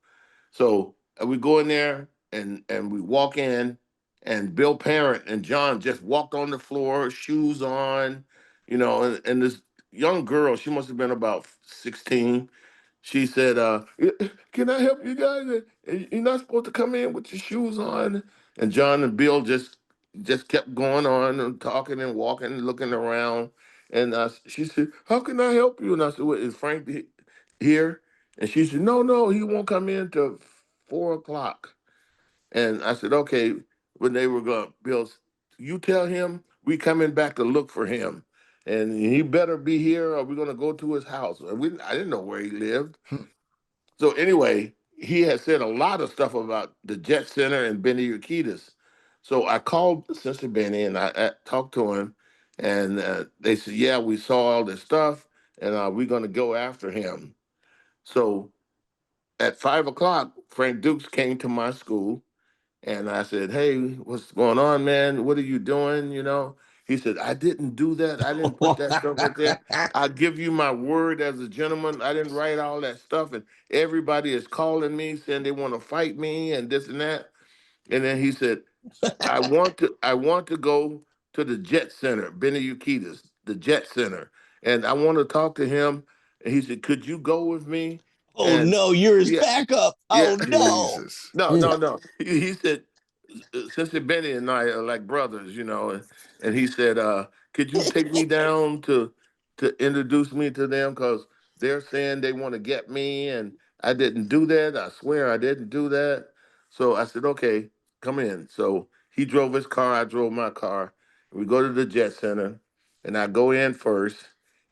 So we go in there and we walk in, and Bill Parent and John just walked on the floor, shoes on, and this young girl, she must have been about 16. She said, can I help you guys? You're not supposed to come in with your shoes on. And John and Bill just kept going on and talking and walking and looking around. And she said, how can I help you? And I said, well, is Frank here? And she said, no, no, he won't come in till 4 o'clock. And I said, okay. When they were going, Bill, you tell him we coming back to look for him. And he better be here or we're going to go to his house. I didn't know where he lived. So anyway, he had said a lot of stuff about the Jet Center and Benny Urquidez. So I called Sister Benny and I talked to him, and they said, "Yeah, we saw all this stuff, and we're going to go after him." So at 5 o'clock, Frank Dux came to my school, and I said, "Hey, what's going on, man? What are you doing?" He said, "I didn't do that. I didn't put that stuff right there. I give you my word as a gentleman. I didn't write all that stuff, and everybody is calling me saying they want to fight me and this and that." And then he said, I want to go to the Jet Center, Benny Urquidez, the Jet Center, and I want to talk to him." And he said, "Could you go with me?" Oh And no, you're his yeah, backup. yeah, Oh no. Jesus. no, Mm. no, no. He said, Sister Benny and I are like brothers, and he said, "Could you take me down to introduce me to them, because they're saying they want to get me, and I didn't do that. I swear I didn't do that." So I said, "Okay, come in." So he drove his car, I drove my car. We go to the Jet Center, and I go in first,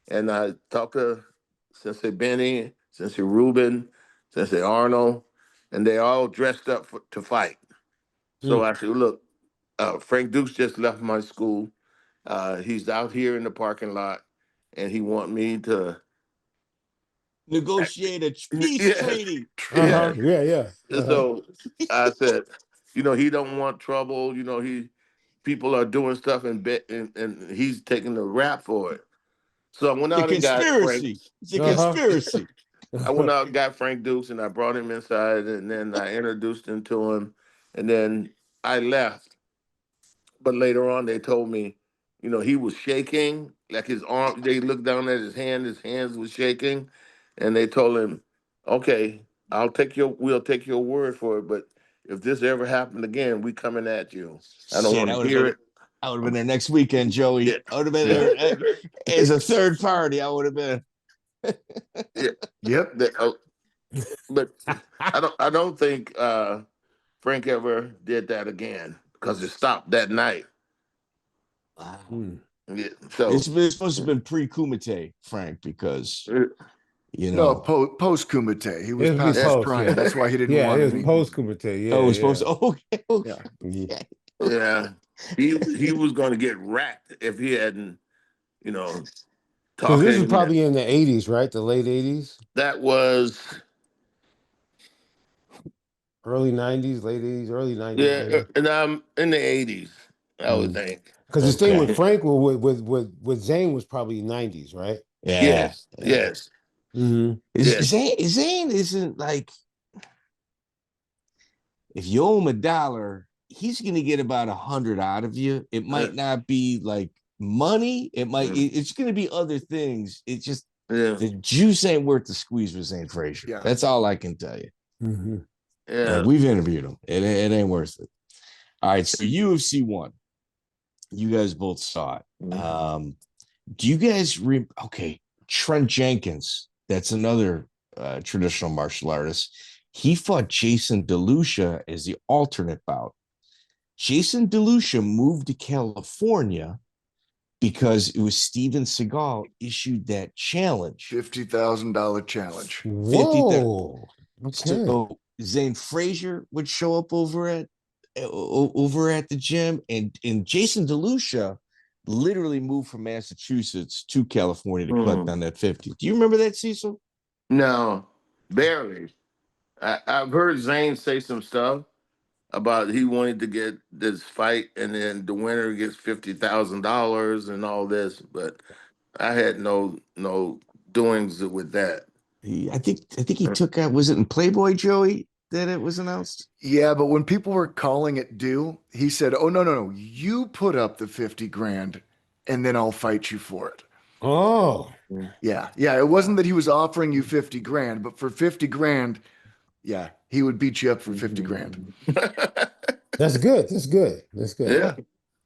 and I talk to Sensei Benny, Sensei Ruben, Sensei Arnold, and they all dressed up to fight. So Mm. I said, "Look, Frank Dukes just left my school. He's out here in the parking lot, and he want me to." Negotiate a peace Yes, treaty. Uh-huh. yes. Yeah, yeah. Uh-huh. So I said, he don't want trouble. People are doing stuff and he's taking the rap for it. So I went The out and got Frank. conspiracy. It's a Yeah, Uh-huh. conspiracy. I went out and got Frank Dukes, and I brought him inside, and then I introduced him to him, and then I left. But later on, they told me, he was shaking, like his arm. They looked down at his hands was shaking, and they told him, "Okay, we'll take your word for it. But if this ever happened again, we coming at you. I don't Shit, want to hear it." I would have been there next weekend, Yeah, Joey. I would have been yeah, there as a third party. I would have been. yeah. Yep. But I don't think Frank ever did that again, because it stopped that night. Wow. Mm. Yeah, so It's supposed to have been pre-Kumite, Frank, because uh, you No, know. post Kumite. He was It'll be past his post, prime. yeah. That's why he didn't Yeah, want it was any. post Kumite. Oh, Yeah, it's supposed yeah. to. Okay, Yeah. okay. yeah, he was going to get racked if he hadn't, you know, Because this was talking. probably in the 80s, right? The late 80s, That was, early 90s, late 80s, early 90s, yeah, maybe. and I'm in the '80s, I would think. Because this thing with Okay. Frank with Zane was probably 90s, right? Yeah, Yes, yeah. yes, Mm-hmm. yes. Zane isn't like, if you owe him $1, he's gonna get about 100 out of you. It Uh, might not be like money. It's gonna be other things. It's just yeah, the juice ain't worth the squeeze with Zane Frazier. Yeah. That's all I can tell you. Mm-hmm. And yeah. we've interviewed him. It ain't worth it. All right, so UFC 1. You guys both saw it. Do you guys okay? Trent Jenkins, that's another traditional martial artist. He fought Jason DeLucia as the alternate bout. Jason DeLucia moved to California because it was Steven Seagal issued that challenge. $50,000 challenge. 50. Whoa. Okay. So Zane Frazier would show up over at the gym, and Jason DeLucia literally moved from Massachusetts to California to collect on that 50. Do you remember that, Cecil? No, barely. I've heard Zane say some stuff about he wanted to get this fight, and then the winner gets $50,000 and all this, but I had no doings with that. I think he took out, was it in Playboy, Joey, that it was announced? Yeah, but when people were calling it due, he said, "Oh, no, no, no. You put up the 50 grand and then I'll fight you for it." Oh. Yeah. Yeah. It wasn't that he was offering you 50 grand, but for 50 grand, yeah, he would beat you up for 50 grand. That's good. That's good. That's good. Yeah,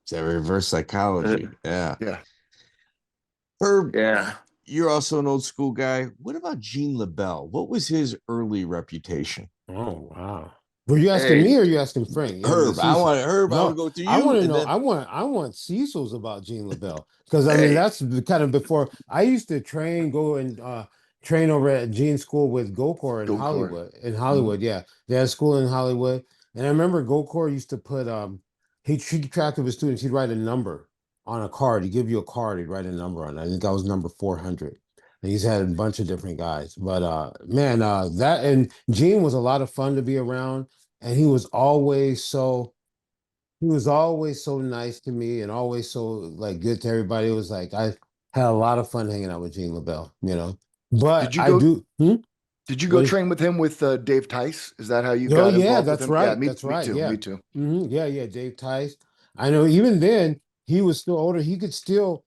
It's that reverse psychology. Yeah. Yeah. Herb, yeah. you're also an old school guy. What about Gene LeBell? What was his early reputation? Oh, wow. Were you asking Hey, me or you asking Frank? I mean, Herb, I Cecil. want Herb. I want to No, go through I you, want to and know. then I want Cecil's about Gene LeBell because I mean hey, that's kind of before I used to train, go and trained over at Gene's school with Gokor in Gokor. Hollywood. In Hollywood, yeah, they had a school in Hollywood, and I remember Gokor used to put he keep track of his students. He'd write a number on a card. He'd give you a card. He'd write a number on it. I think that was number 400. And he's had a bunch of different guys, but man, that and Gene was a lot of fun to be around, and he was always so nice to me and always so like good to everybody. It was like I had a lot of fun hanging out with Gene LeBell, you know. But Did you I go? do. Did you go What is, train with him with Dave Tice? Is that how you oh got yeah, involved with that's him? Yeah, right. me That's right. too. Yeah. Me too. Yeah, yeah. Dave Tice. I know even then he was still older. He could still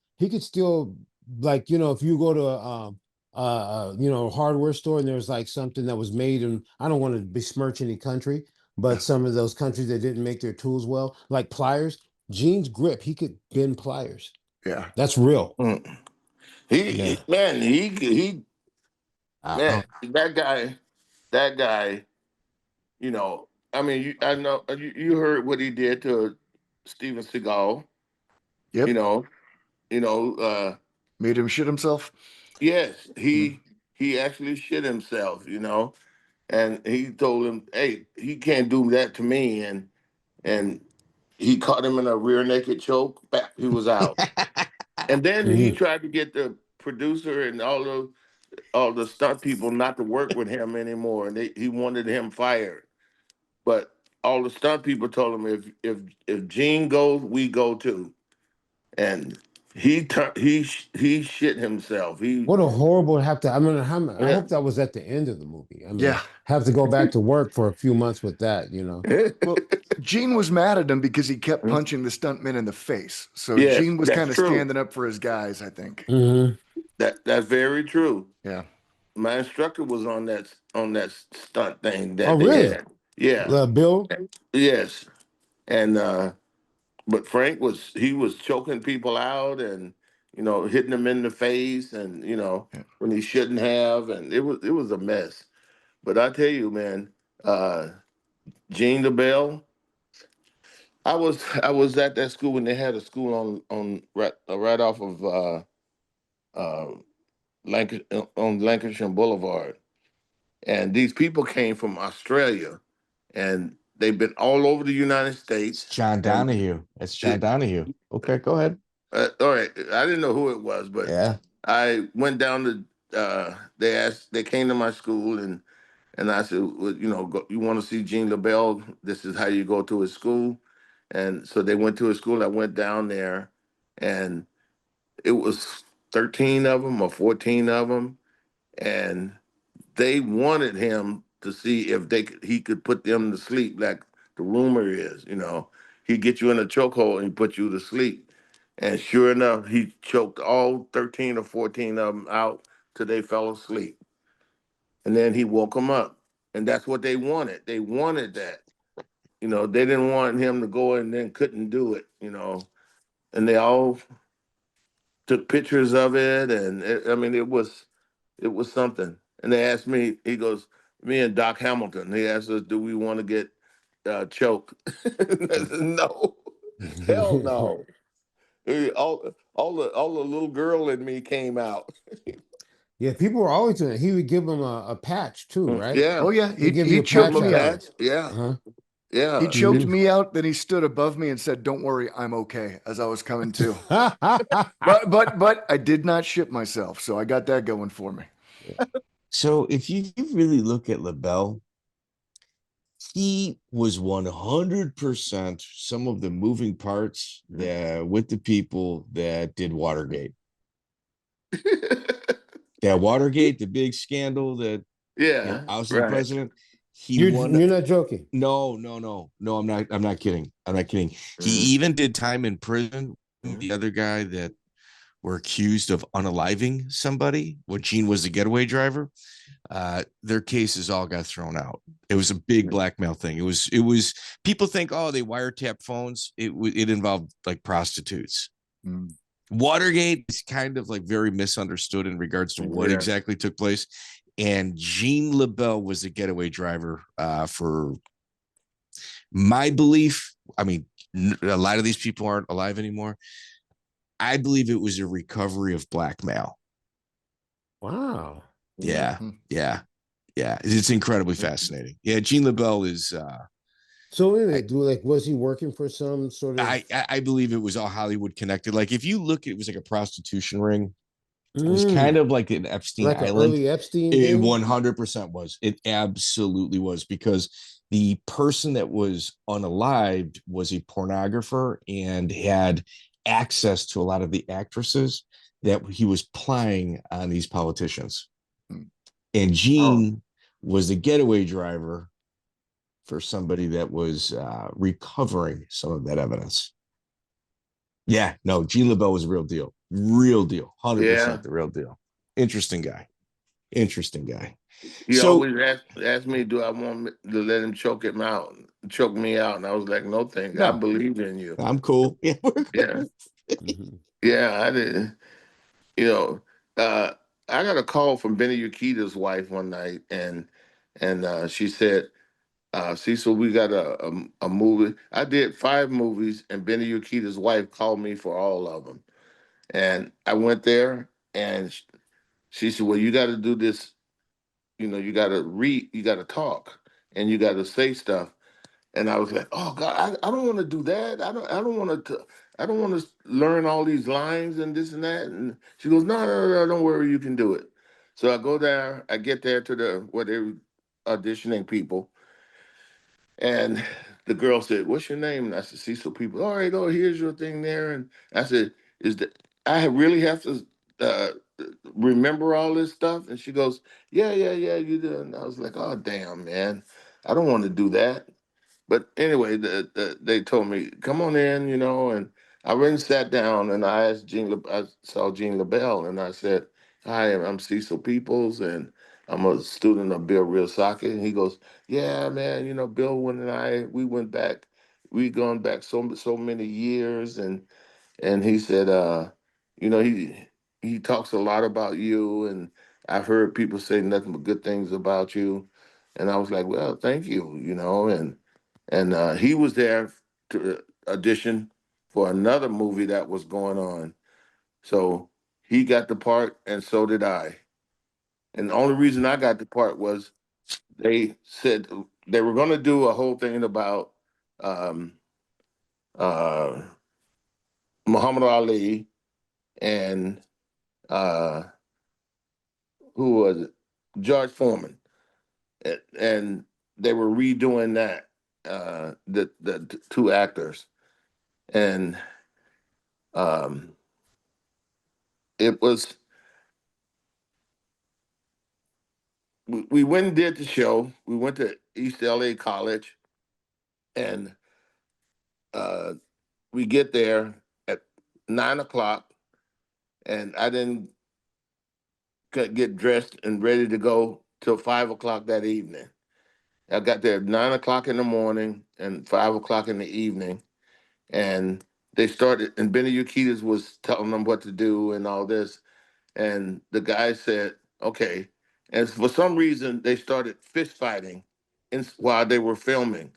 like, you know, if you go to you know, a hardware store and there's like something that was made in, I don't want to besmirch any country, Yeah. but some of those countries that didn't make their tools well, like pliers, Gene's grip, he could bend pliers. Yeah. That's real. Mm. Yeah. He man, Uh, that guy, you know, I mean, I know you heard what he did to Steven Seagal, you Yep. know, Made him shit himself. yes, Mm. he actually shit himself, and he told him, "Hey, he can't do that to me," and he caught him in a rear naked choke. Bap, he was out. And then he Mhm. tried to get the producer and all the stunt people not to work with him anymore, and he wanted him fired. But all the stunt people told him, if Gene goes, we go too. And he shit himself. What a horrible have to. I mean, I Yeah. hope that was at the end of the movie. I mean, Yeah. have to go back to work for a few months with that, you know. Well, Gene was mad at him because he kept punching the stuntman in the face. So Yes, Gene was that's kind of true. standing up for his guys, I think. Hmm. That's very true. Yeah. My instructor was on that stunt thing Oh, that they really? had. Yeah. Bill? Yes. And but Frank was choking people out and hitting them in the face and Yeah. when he shouldn't have, and it was a mess. But I tell you, man, uh Gene LeBell, I was at that school when they had a school on right off of uh on Lancashire Boulevard. And these people came from Australia and they've been all over the United it's States. John And Donahue. It's John it, Donahue. Okay, go ahead. all right, I didn't know who it was, but Yeah. I went down to. They came to my school and I said, well, you want to see Gene LeBell? This is how you go to his school. And so they went to his school. I went down there, and it was 13 of them or 14 of them, and they wanted him to see if he could put them to sleep, like the rumor is. He'd get you in a chokehold and put you to sleep. And sure enough, he choked all 13 or 14 of them out till they fell asleep. And then he woke them up. And that's what they wanted. They wanted that. They didn't want him to go and then couldn't do it. And they all took pictures of it. And I mean, it was something. And they asked me, he goes, me and Doc Hamilton, he asked us, do we want to get choked? I said, no, hell no. All the little girl in me came out. Yeah, people were always doing it. He would give them a patch too, right? Yeah, Oh yeah. He'd He give he you a give him choked patch a me out. after. patch. Yeah, Uh-huh. He yeah. choked Mhm. me out, then he stood above me and said, "Don't worry, I'm okay," as I was coming to. But I did not shit myself, so I got that going for me. So if you really look at LeBell, he was 100% some of the moving parts that with the people that did Watergate. That Watergate, the big scandal that Yeah, ousted the right. president. He You're won. you're not joking. No. I'm not kidding. I'm not kidding. He Mhm. even did time in prison. Mhm. The other guy that were accused of unaliving somebody when Gene was the getaway driver. Their cases all got thrown out. It was a big blackmail thing. It was people think, oh, they wiretap phones. It involved like prostitutes. Mm. Watergate is kind of like very misunderstood in regards to what Yes. exactly took place. And Gene LeBell was the getaway driver for my belief. I mean, a lot of these people aren't alive anymore. I believe it was a recovery of blackmail. Wow. Yeah, yeah, yeah. It's incredibly fascinating. Yeah, Gene LeBell is. So anyway, was he working for some sort of? I believe it was all Hollywood connected. Like if you look, it was like a prostitution ring. It was Mm, kind of like an Epstein like an Island. early Epstein It thing? 100% was. It absolutely was because the person that was unalived was a pornographer and had access to a lot of the actresses that he was plying on these politicians. And Oh, Gene was the getaway driver for somebody that was recovering some of that evidence. Yeah, no, Gene LeBell was a real deal, yeah. 100% the real deal. Interesting guy. Interesting guy. He So, always asked me, do I want to let him choke me out? And I was like, no, thank you. I no, believe in you. I'm cool. Yeah, we're Yeah, good. Mhm. yeah, I did. You know, uh, I got a call from Benny Yukita's wife one night, and she said, Cecil, we got a movie. I did 5 movies, and Benny Yukita's wife called me for all of them. And I went there, and she said, well, you got to do this. You got to read, you got to talk, and you got to say stuff. And I was like, oh God, I don't want to do that. I don't want to learn all these lines and this and that. And she goes, no, no, no, don't worry, you can do it. So I go there, I get there to the where they're auditioning people, and the girl said, what's your name? And I said, Cecil Peoples. All right, oh, here's your thing there. And I said, is that really have to uh, remember all this stuff? And she goes, yeah, yeah, yeah, you do. And I was like, oh damn, man, I don't want to do that. But anyway, they told me, come on in, and I went and sat down and I asked I saw Gene LeBell and I said, hi, I'm Cecil Peoples and I'm a student of Bill Real Soccer. And he goes, yeah, man, Bill and we went back, we gone back so many years. And he said, you know, he talks a lot about you and I've heard people say nothing but good things about you. And I was like, well, thank you, and he was there to audition for another movie that was going on. So he got the part, and so did I. And the only reason I got the part was they said they were going to do a whole thing about um, uh, Muhammad Ali and uh, who was it? George Foreman. And they were redoing that, the two actors. And um, it was we went and did the show. We went to East LA College, and uh, we get there at 9 o'clock, and I didn't get dressed and ready to go till 5 o'clock that evening. I got there at 9 o'clock in the morning and 5 o'clock in the evening, and they started. And Benny Urquidez was telling them what to do and all this, and the guy said, "Okay." And for some reason, they started fist fighting while they were filming.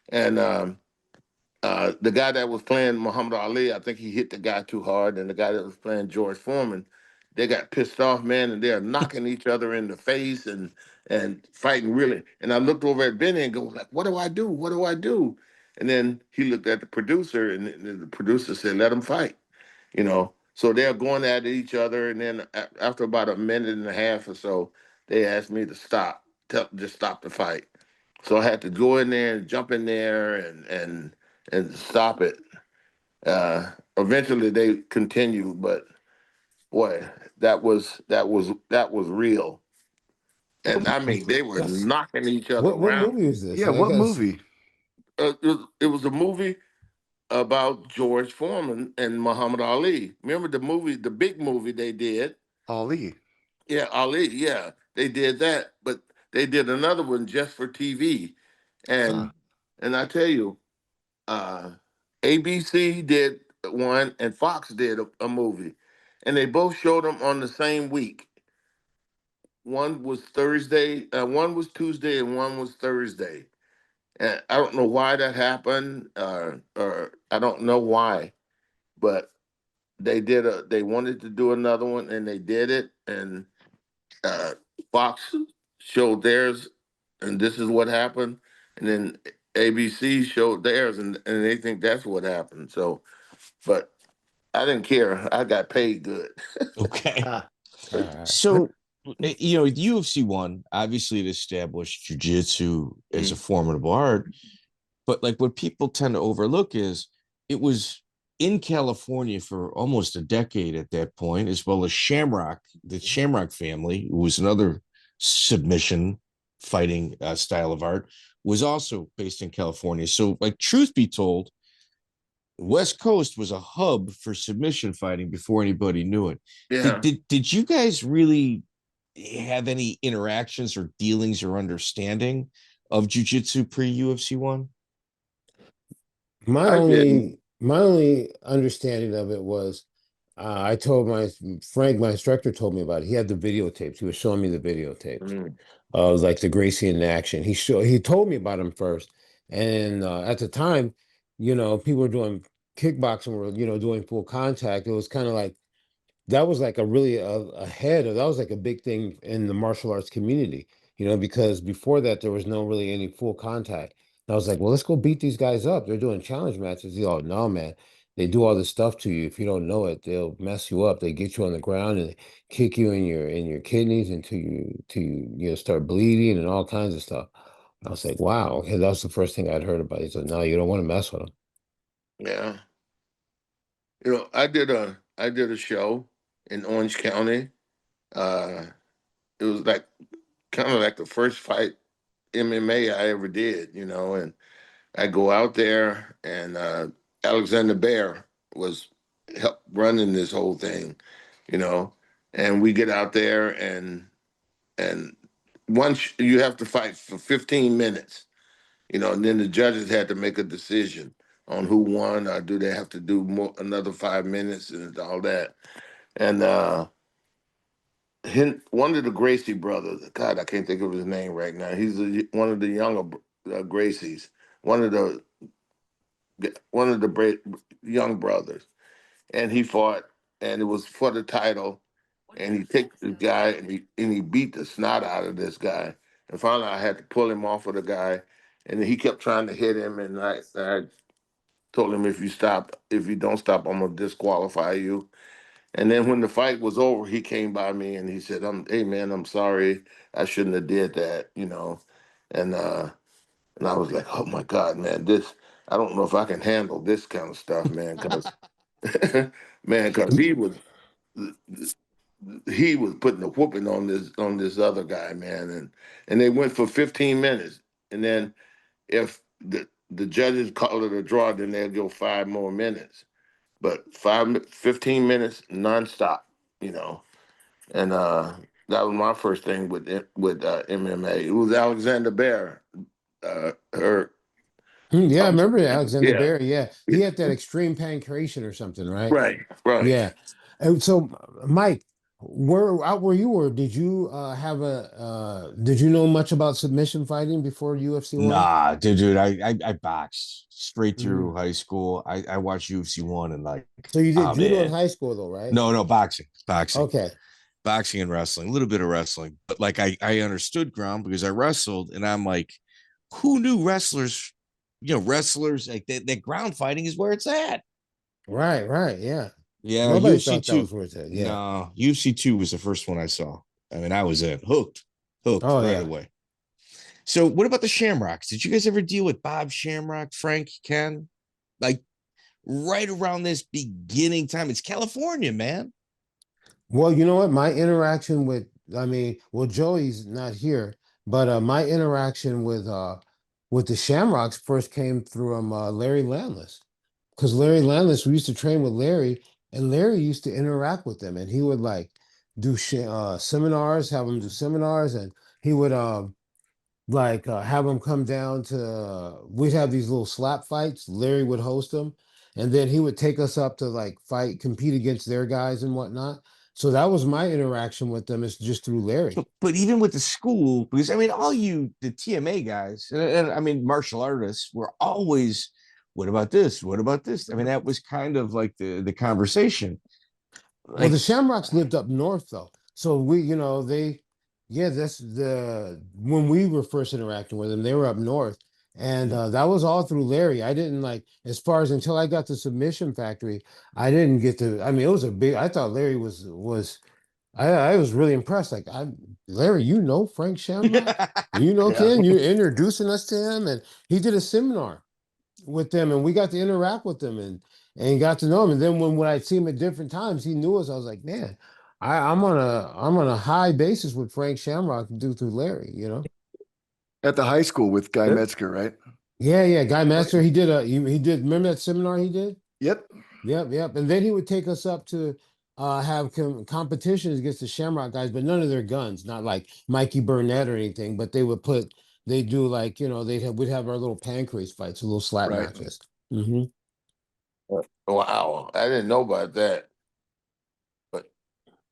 And the guy that was playing Muhammad Ali, I think he hit the guy too hard. And the guy that was playing George Foreman, they got pissed off, man, and they're knocking each other in the face and fighting really. And I looked over at Benny and go like, "What do I do? What do I do?" And then he looked at the producer, and the producer said, "Let them fight." So they're going at each other, and then after about a minute and a half or so, they asked me to stop, just stop the fight. So I had to go in there and jump in there and stop it. Eventually, they continued, but boy, that was real. And I mean, they were That's knocking each other what around. movie is this? Yeah, Like I what guess. movie? It was a movie about George Foreman and Muhammad Ali. Remember the big movie they did? Ali. Yeah, Ali. Yeah, they did that, but they did another one just for TV. Huh. And I tell you, uh, ABC did one, and Fox did a movie, and they both showed them on the same week. One was Thursday, one was Tuesday, and one was Thursday. And I don't know why that happened, or I don't know why, but they wanted to do another one, and they did it, and uh, Fox showed theirs, and this is what happened, and then ABC showed theirs, and they think that's what happened. So, but I didn't care. I got paid good. Okay. All right. So, UFC one, obviously it established jiu-jitsu as a formidable art, but like what people tend to overlook is it was in California for almost a decade at that point, as well as Shamrock, the Shamrock family, who was another submission fighting style of art, was also based in California. So, like, truth be told, West Coast was a hub for submission fighting before anybody knew it. Did Yeah, did did you guys really have any interactions or dealings or understanding of jujitsu pre UFC one? My I didn't. only my only understanding of it was I told Frank, my instructor told me about it. He had the videotapes. He was showing me the videotapes. Mm. It was like the Gracie in action. He told me about him first. And at the time, people were doing kickboxing, were, doing full contact. It was kind of like that was like a really ahead of that was like a big thing in the martial arts community, because before that there was no really any full contact. And I was like, well, let's go beat these guys up. They're doing challenge matches. He's all, no, man. They do all this stuff to you. If you don't know it, they'll mess you up. They get you on the ground and kick you in your kidneys until you start bleeding and all kinds of stuff. I was like, wow, okay, that was the first thing I'd heard about. He said, no, you don't want to mess with them. Yeah, I did a show in Orange County. Uh, it was like kind of like the first fight MMA I ever did, and I go out there, and Alexander Bear was help running this whole thing, you know, and we get out there, and once you have to fight for 15 minutes, and then the judges had to make a decision on who won, or do they have to do another 5 minutes and all that. And one of the Gracie brothers, God, I can't think of his name right now. He's one of the younger Gracies, one of the young brothers, and he fought, and it was for the title. And he took the guy, and he beat the snot out of this guy. And finally, I had to pull him off of the guy, and he kept trying to hit him. And I told him, if you don't stop, I'm gonna disqualify you. And then when the fight was over, he came by me and he said, hey man, I'm sorry, I shouldn't have did that. And I was like, oh my God, man, I don't know if I can handle this kind of stuff, man, because man, because he was putting a whooping on this other guy, man, and they went for 15 minutes, and then if the judges call it a draw, then they'll go 5 more minutes, but 15 minutes nonstop, you know, and that was my first thing with MMA. It was Alexander Bear, her, Yeah, I remember Alexander yeah, Berry. Yeah, he had that extreme pancreation or something, right? right, right. Yeah. And so, Mike, where out were you, or did you did you know much about submission fighting before UFC one? Nah, dude, I boxed straight Hmm. through high school. I watched UFC one and like, So you did oh judo in man, high school, though, right? no, boxing, Okay. boxing and wrestling, a little bit of wrestling, but like I understood ground because I wrestled, and I'm like, who knew wrestlers? Wrestlers like that ground fighting is where it's at. Right, right. Yeah. Yeah, Nobody UFC thought that two. was worth it. Yeah. No, UFC two was the first one I saw. I mean, I was in hooked Oh, right yeah. away. So, what about the Shamrocks? Did you guys ever deal with Bob Shamrock, Frank, Ken? Like right around this beginning time, it's California, man. Well, you know what? My interaction with, I mean, well, Joey's not here, but my interaction with the Shamrocks first came through Larry Landless. Because Larry Landless, we used to train with Larry, and Larry used to interact with them, and he would like do seminars, have them do seminars, and he would like have them come down to. We'd have these little slap fights. Larry would host them, and then he would take us up to like compete against their guys and whatnot. So that was my interaction with them, is just through Larry. But even with the school, because I mean, all the TMA guys, and I mean, martial artists were always, what about this? What about this? I mean, that was kind of like the conversation. Well, the Like, Shamrocks lived up north though, so we, they Yeah, that's when we were first interacting with them, they were up north. And that was all through Larry. I didn't like, as far as until I got to Submission Factory, I didn't get to, I mean, it was a big, I thought Larry I was really impressed. Like, Larry, you know Frank Shamrock? You know Yeah. Ken? You're introducing us to him. And he did a seminar with them, and we got to interact with them and got to know him. And then when I'd see him at different times, he knew us. I was like, man, I'm on a high basis with Frank Shamrock due to Larry, you know? At the high school with Guy Yeah. Metzger, right? Yeah. Guy Master, he did, remember that seminar he did? Yep. Yep. And then he would take us up to have competitions against the Shamrock guys, but none of their guns, not like Mikey Burnett or anything, but they do like, we'd have our little pancrase fights, little slap Right. matches. Mm-hmm. Wow, I didn't know about that. But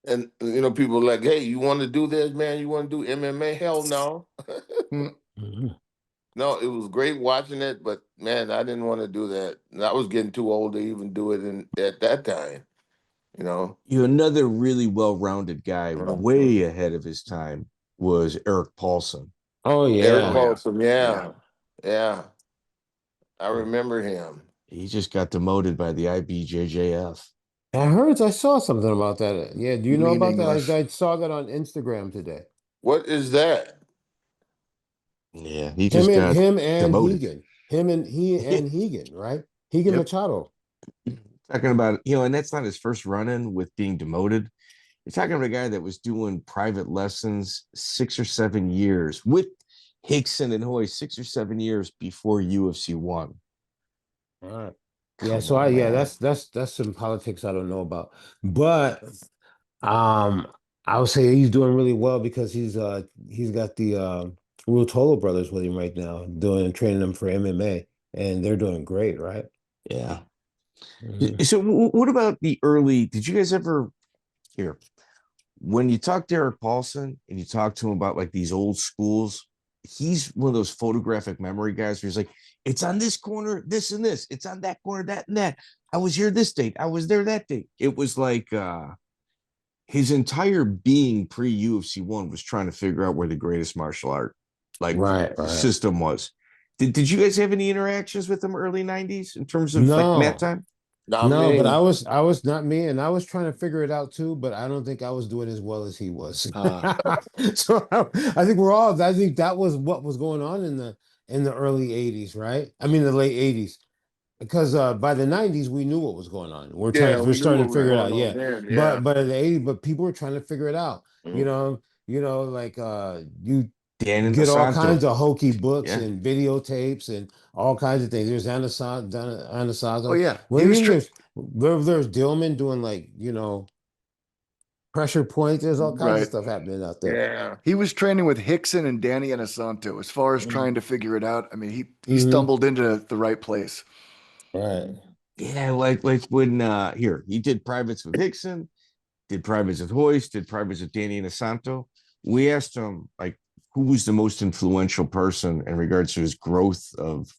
and people are like, hey, you want to do this, man? You want to do MMA? Hell no. Mm-hmm. No, it was great watching it, but man, I didn't want to do that. And I was getting too old to even do it at that time. You know. Another really well-rounded guy, way ahead of his time, was Erik Paulson. Oh Erik yeah. Paulson, yeah. I remember him. He just got demoted by the IBJJF. I saw something about that. Yeah, do you know about that? Meaningless. I saw that on Instagram today. What is that? Yeah, he just got Him and demoted. Hegan. He and Hegan, right? Hegan Yep. Machado. Talking about, and that's not his first run-in with being demoted. You're talking about a guy that was doing private lessons 6 or 7 years with Hickson and Hoy, 6 or 7 years before UFC 1. All right. Yeah, so that's some politics I don't know about. But I would say he's doing really well because he's got the Ruotolo brothers with him right now, training them for MMA, and they're doing great, right? Yeah. Mhm. So what about the early, did you guys ever hear, when you talk to Erik Paulson and you talk to him about like these old schools, he's one of those photographic memory guys where he's like, it's on this corner, this and this, it's on that corner, that and that. I was here this date, I was there that date. It was like his entire being pre UFC 1 was trying to figure out where the greatest martial art Right. system was. Did you guys have any interactions with him early 90s in terms of like mat No, time? Not no, but me. I was not me, and I was trying to figure it out too, but I don't think I was doing as well as he was. So I think that was what was going on in the early 80s, right? I mean the late 80s. Because by the 90s we knew what was going on. Yeah, We're we knew starting what to was figure it going out. on Yeah. then. Yeah. But in the 80s, but people were trying to figure it out. Mhm. Like you Dan and get all kinds Asanto. of hokey books Yeah. and videotapes and all kinds of things. There's Oh Anasazo. yeah. Well, even there's Dillman doing like, pressure points. There's all kinds of Right. stuff happening out there. Yeah. He was training with Hickson and Danny Inosanto. As far as Mhm. trying to figure it out, I mean, he Mhm. stumbled into the right place. Right. Yeah, like when he did privates with Hickson, did privates with Hoist, did privates with Danny Inosanto. We asked him like who was the most influential person in regards to his growth of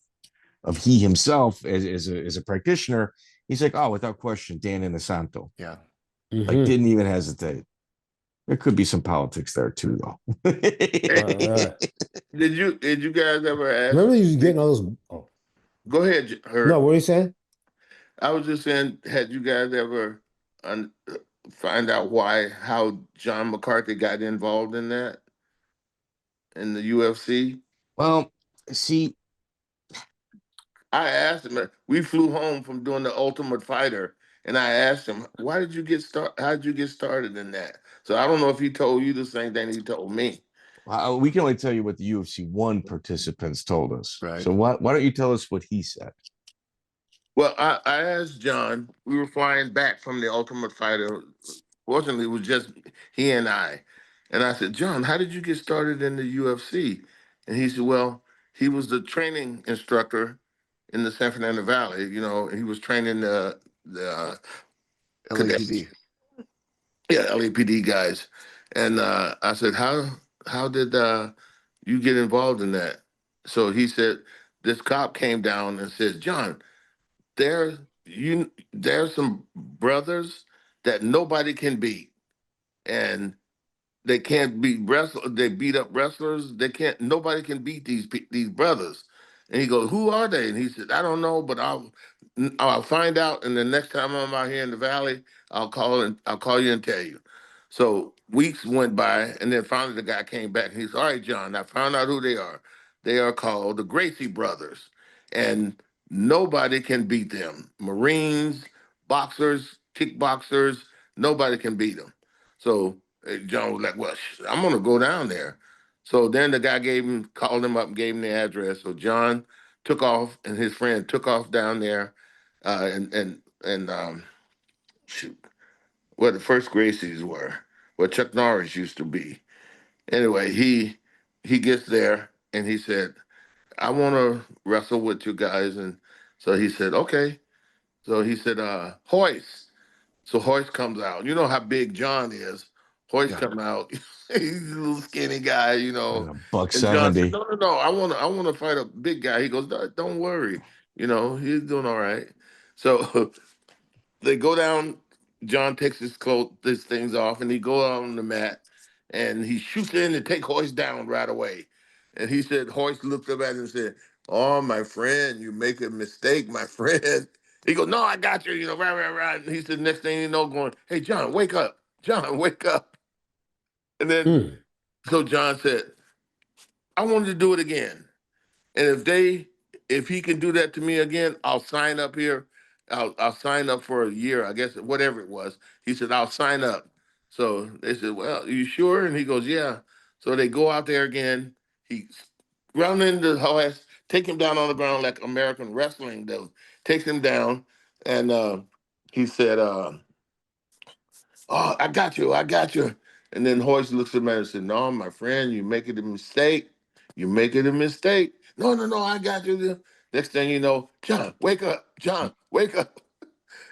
he himself as a practitioner. He's like, oh, without question, Dan Inosanto. Yeah. Like, Mhm. didn't even hesitate. There could be some politics there too, though. Right. Did you guys ever ask? Remember you getting all those. Oh. Go ahead, No, Herb. what are you saying? I was just saying, had you guys ever find out how John McCarthy got involved in that in the UFC? Well, see, I asked him. We flew home from doing the Ultimate Fighter, and I asked him, "Why did you get started? How did you get started in that?" So I don't know if he told you the same thing he told me. we can only tell you what the UFC 1 participants told us. Right. So why don't you tell us what he said? Well, I asked John. We were flying back from the Ultimate Fighter. Fortunately, it was just he and I. And I said, John, how did you get started in the UFC? And he said, well, he was the training instructor in the San Fernando Valley. He was training the cadets. LAPD. Yeah, LAPD guys. And I said, how did you get involved in that? So he said, this cop came down and said, John, there's some brothers that nobody can beat, and they can't beat wrestlers. They beat up wrestlers. They can't. Nobody can beat these brothers. And he goes, "Who are they?" And he said, "I don't know, but I'll find out. And the next time I'm out here in the valley, I'll call you and tell you." So weeks went by, and then finally the guy came back. And he said, "All right, John, I found out who they are. They are called the Gracie brothers, and nobody can beat them. Marines, boxers, kickboxers, nobody can beat them." So John was like, "Well, I'm gonna go down there." So then the guy called him up, and gave him the address. So John took off, and his friend took off down there, and shoot, where the first Gracies were, where Chuck Norris used to be. Anyway, he gets there, and he said, "I want to wrestle with you guys," and so he said, "Okay." So he said, "Hoist." So Hoist comes out. You know how big John is. Hoist come out. He's a little skinny guy, you know. A buck And John said, 70. "No, no, no. I want to fight a big guy." He goes, "No, don't worry. You know, he's doing all right." So they go down. John takes his things off, and he go out on the mat, and he shoots in and take Hoist down right away. And he said, Hoist looked up at him and said, "Oh, my friend, you make a mistake, my friend." He goes, "No, I got you, you know, right, right, right." And he said, next thing you know, going, "Hey, John, wake up. John, wake up." And then, so John said, "I wanted to do it again. And if he can do that to me again, I'll sign up here. I'll sign up for a year, I guess, whatever it was." He said, "I'll sign up." So they said, "Well, are you sure?" And he goes, "Yeah." So they go out there again. He ground into the horse, take him down on the ground like American wrestling does. Takes him down, and he said, "Oh, I got you, I got you." And then Hoist looks at me and said, "No, my friend, you're making a mistake. You're making a mistake. No, no, no, I got you." Next thing you know, "John, wake up. John, wake up."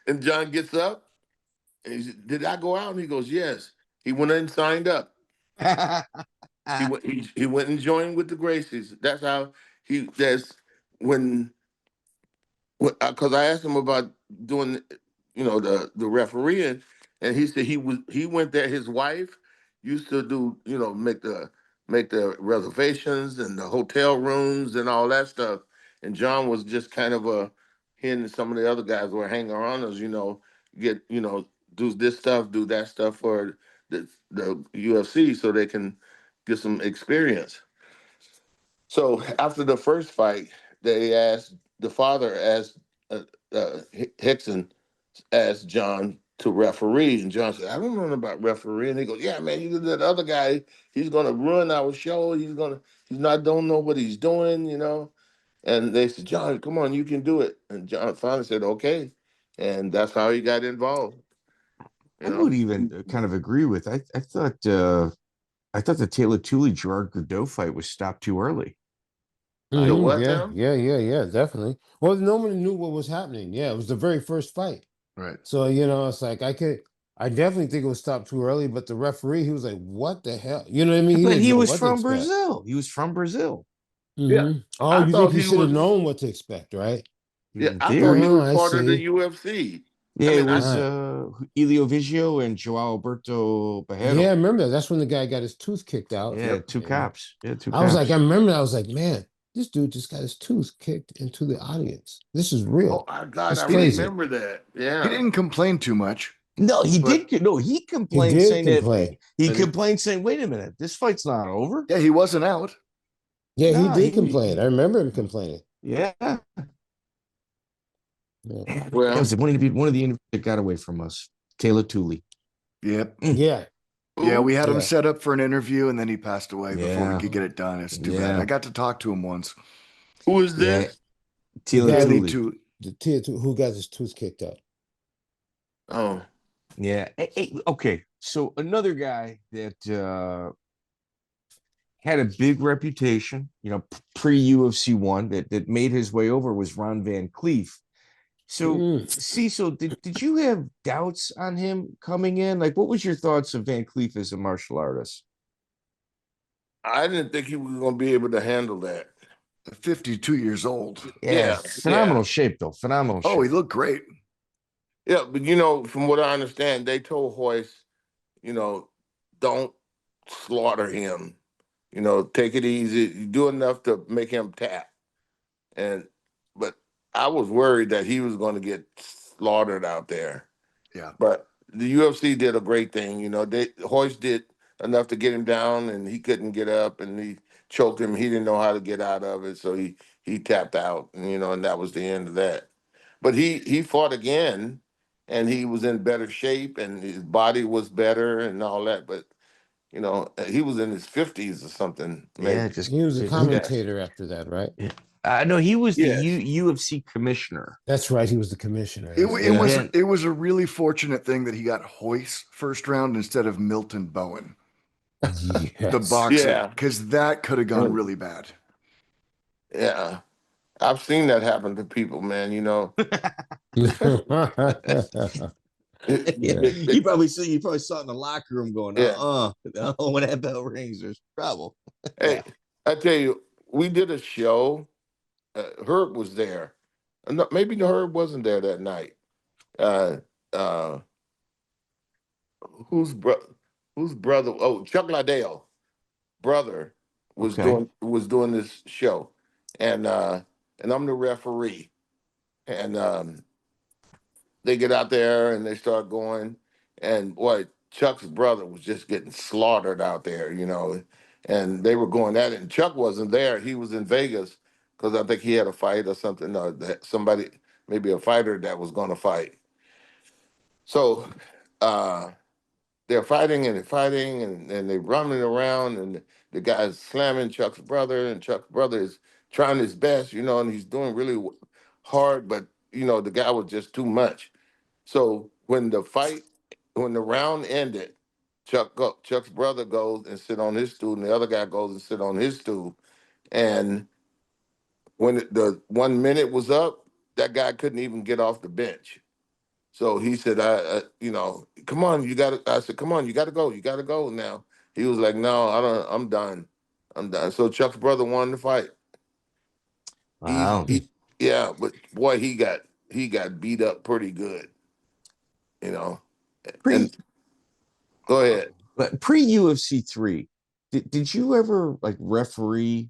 And John gets up and he said, "Did I go out?" And he goes, "Yes." He went in and signed up. He went and joined with the Gracies. That's how that's when because I asked him about doing, the refereeing, and he said he went there. His wife used to do, make the reservations and the hotel rooms and all that stuff. And John was just kind of he and some of the other guys were hanging around us, get do this stuff, do that stuff for the UFC so they can get some experience. So after the first fight, the father asked Hickson asked John to referee, and John said, "I don't know about referee." And he goes, "Yeah, man, you that other guy, he's gonna ruin our show. He's not don't know what he's doing." And they said, "John, come on, you can do it." And John finally said, "Okay," and that's how he got involved. I would even kind of agree with. I thought the Taylor Tooley Gerard Gordeau fight was stopped too early. The what Yeah, now? yeah, definitely. Well, no one knew what was happening. Yeah, it was the very first fight. Right. So, it's like I definitely think it was stopped too early, but the referee, he was like, "What the hell?" You know what I mean? He But didn't he know was what to from expect. Brazil. He was from Brazil. Yeah, Oh, I you think thought he he should have was. known what to expect, right? Yeah, In I thought he theory. was I part of the see. UFC. Yeah, I it mean, was Right. Elio Vigio and Joao Alberto Yeah, I Barreto. remember that's when the guy got his tooth kicked out. Yeah, Yep. two cops. Yeah, two I was like, I cops. remember, I was like, man, this dude just got his tooth kicked into the audience. This is oh real. my God, It's I He didn't. crazy. remember that. He Yeah, didn't complain too much, No, he but did. No, he He complained did saying that complain. he and he, complained saying, "Wait a minute, this fight's not over." yeah, he wasn't out. Yeah, he No, did complain. I remember him complaining. yeah. Yeah. That well, was one of the interviews that got away from us. Taylor Tooley. Yep. Mm. Yeah. Yeah, we who? had him Yeah. set up for an interview, and then he passed away before we Yeah, could get it done. It's too bad. yeah, I got to talk to him once. Who is yeah. this? The Taylor guy Taylor Tooley. too. the tier two who got his tooth kicked out. Oh, Yeah. Okay. So another guy that had a big reputation, pre UFC one that made his way over was Ron Van Clief. So, Mm. Cecil, did you have doubts on him coming in? Like, what was your thoughts of Van Clief as a martial artist? I didn't think he was going to be able to handle that. 52 years old. Yeah, Yeah, yeah, phenomenal shape though. Phenomenal Oh, he shape. looked great. yeah. But from what I understand, they told Hoist, you know, don't slaughter him. You know, take it easy. You do enough to make him tap. But I was worried that he was going to get slaughtered out there. Yeah. But the UFC did a great thing. You know, Hoist did enough to get him down, and he couldn't get up, and he choked him. He didn't know how to get out of it, so he tapped out. And, you know, and that was the end of that. But he fought again, and he was in better shape, and his body was better, and all that. But you know, he was in his 50s or something. Yeah, Maybe. just He was a just- commentator after that, right? Yeah. No, he was the Yes. UFC commissioner. That's right. He was the commissioner. It, That's it right. was Yeah. it was a really fortunate thing that he got Hoist first round instead of Milton Bowen, the Yes. boxer, Yeah. because that could have gone really bad. Yeah, I've seen that happen to people, man. You know, Yeah. You probably saw it in the locker room going, Yeah. when that bell rings, there's trouble. Hey, I tell you, we did a show. Herb was there. No, maybe the Herb wasn't there that night. Uh, uh, whose brother? Oh, Chuck Liddell brother was Okay. doing this show, and I'm the referee, and they get out there and they start going, and boy, Chuck's brother was just getting slaughtered out there, you know, and they were going at it. And Chuck wasn't there; he was in Vegas because I think he had a fight or something. Somebody, maybe a fighter that was going to fight. So they're fighting and they're fighting and they're running around, and the guy's slamming Chuck's brother, and Chuck's brother is trying his best, you know, and he's doing really hard, but you know, the guy was just too much. So when the round ended, Chuck's brother goes and sit on his stool, and the other guy goes and sit on his stool. And when the 1 minute was up, that guy couldn't even get off the bench. So he said, you know, come on, you got to. I said, come on, you got to go, you got to go now. He was like, no, I don't. I'm done. I'm done. So Chuck's brother won the fight. Wow. Yeah, but boy, he got beat up pretty good. You know, and go ahead. But pre UFC 3, did you ever like referee